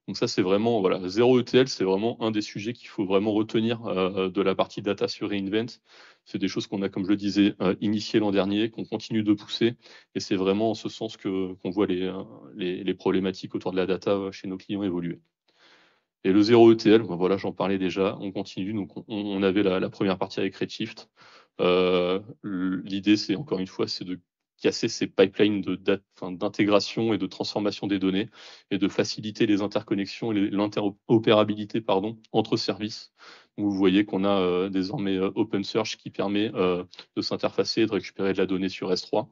Speaker 7: Donc ça, c'est vraiment, voilà, 0 ETL, c'est vraiment un des sujets qu'il faut vraiment retenir de la partie data sur reInvent. C'est des choses qu'on a, comme je le disais, initiées l'an dernier, qu'on continue de pousser. Et c'est vraiment en ce sens qu'on voit les problématiques autour de la data chez nos clients évoluer. Et le 0 ETL, ben voilà, j'en parlais déjà, on continue. Donc on avait la première partie avec Redshift. L'idée, c'est encore une fois, c'est de casser ces pipelines d'intégration et de transformation des données et de faciliter les interconnexions et l'interopérabilité entre services. Donc, vous voyez qu'on a désormais OpenSearch qui permet de s'interfacer et de récupérer de la donnée sur S3.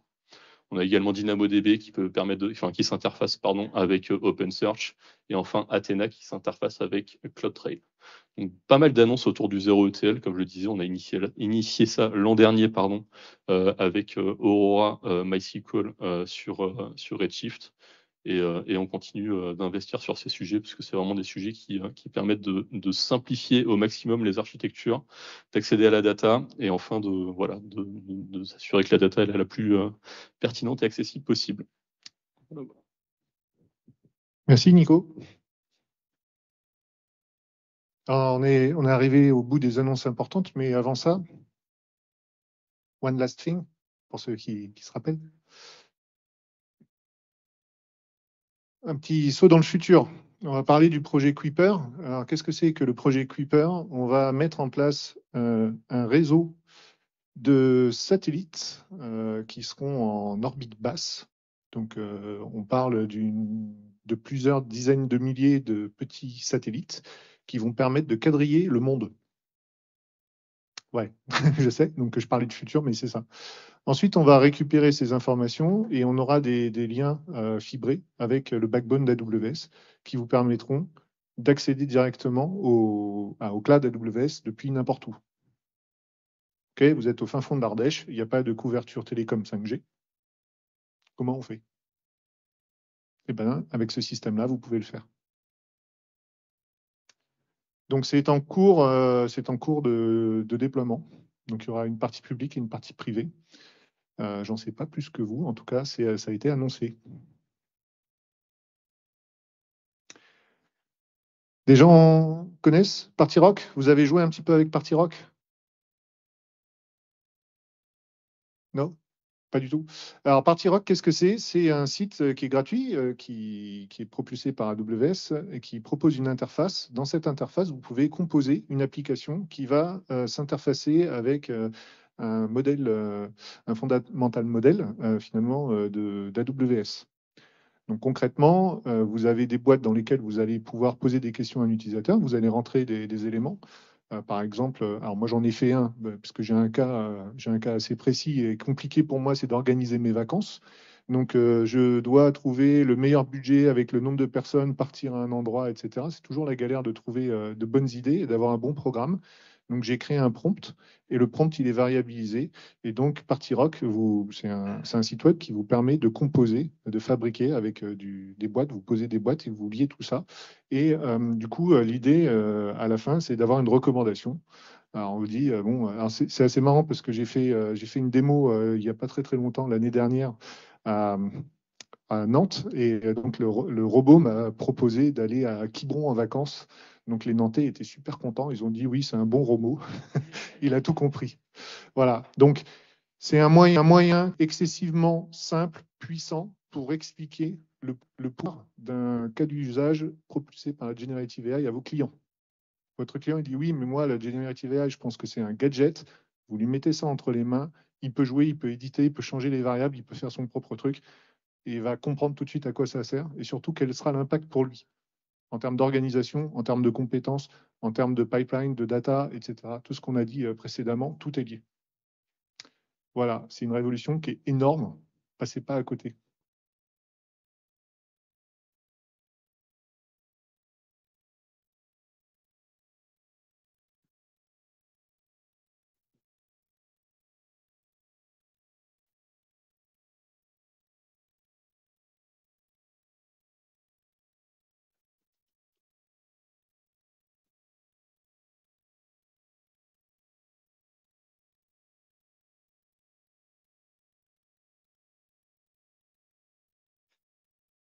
Speaker 7: On a également DynamoDB qui peut permettre qui s'interface avec OpenSearch, et enfin Athena qui s'interface avec CloudTrail. Donc, pas mal d'annonces autour du 0 ETL, comme je le disais, on a initié ça l'an dernier avec Aurora MySQL sur Redshift. Et on continue d'investir sur ces sujets parce que c'est vraiment des sujets qui permettent de simplifier au maximum les architectures, d'accéder à la data et enfin de s'assurer que la data elle est la plus pertinente et accessible possible. Voilà.
Speaker 2: Merci Nico. Alors, on est arrivé au bout des annonces importantes, mais avant ça, one last thing, pour ceux qui se rappellent. Un petit saut dans le futur. On va parler du projet Kuiper. Alors, qu'est-ce que c'est que le projet Kuiper? On va mettre en place un réseau de satellites qui seront en orbite basse. Donc, on parle de plusieurs dizaines de milliers de petits satellites qui vont permettre de quadriller le monde. Ouais, je sais, donc je parlais de futur, mais c'est ça. Ensuite, on va récupérer ces informations et on aura des liens fibrés avec le backbone d'AWS qui vous permettront d'accéder directement au cloud AWS depuis n'importe où. Ok, vous êtes au fin fond de l'Ardèche, il n'y a pas de couverture télécom 5G. Comment on fait? Eh bien, avec ce système-là, vous pouvez le faire. Donc, c'est en cours de déploiement. Donc, il y aura une partie publique et une partie privée. J'en sais pas plus que vous. En tout cas, ça a été annoncé. Des gens connaissent Party Rock? Vous avez joué un petit peu avec Party Rock? Non? Pas du tout. Alors, Party Rock, qu'est-ce que c'est? C'est un site qui est gratuit, qui est propulsé par AWS et qui propose une interface. Dans cette interface, vous pouvez composer une application qui va s'interfacer avec un modèle, un fondamental modèle finalement d'AWS. Donc concrètement, vous avez des boîtes dans lesquelles vous allez pouvoir poser des questions à un utilisateur, vous allez rentrer des éléments. Par exemple, alors moi j'en ai fait un, parce que j'ai un cas assez précis et compliqué pour moi, c'est d'organiser mes vacances. Donc je dois trouver le meilleur budget avec le nombre de personnes, partir à un endroit, etc. C'est toujours la galère de trouver de bonnes idées et d'avoir un bon programme. Donc j'ai créé un prompt et le prompt il est variabilisé. Et donc PartyRock, c'est un site web qui vous permet de composer, de fabriquer avec des boîtes. Vous posez des boîtes et vous liez tout ça. Et du coup, l'idée à la fin, c'est d'avoir une recommandation. Alors on vous dit, bon, alors c'est assez marrant parce que j'ai fait une démo il n'y a pas très très longtemps, l'année dernière, à, à Nantes. Et donc le robot m'a proposé d'aller à Quiberon en vacances. Donc les Nantais étaient super contents. Ils ont dit oui, c'est un bon robot. Il a tout compris. Voilà. Donc c'est un moyen excessivement simple, puissant pour expliquer le pouvoir d'un cas d'usage propulsé par la Generative AI à vos clients. Votre client il dit oui, mais moi, la Generative AI, je pense que c'est un gadget. Vous lui mettez ça entre les mains. Il peut jouer, il peut éditer, il peut changer les variables, il peut faire son propre truc. Et il va comprendre tout de suite à quoi ça sert et surtout quel sera l'impact pour lui en termes d'organisation, en termes de compétences, en termes de pipeline, de data, etc. Tout ce qu'on a dit précédemment, tout est lié. Voilà, c'est une révolution qui est énorme. Passez pas à côté.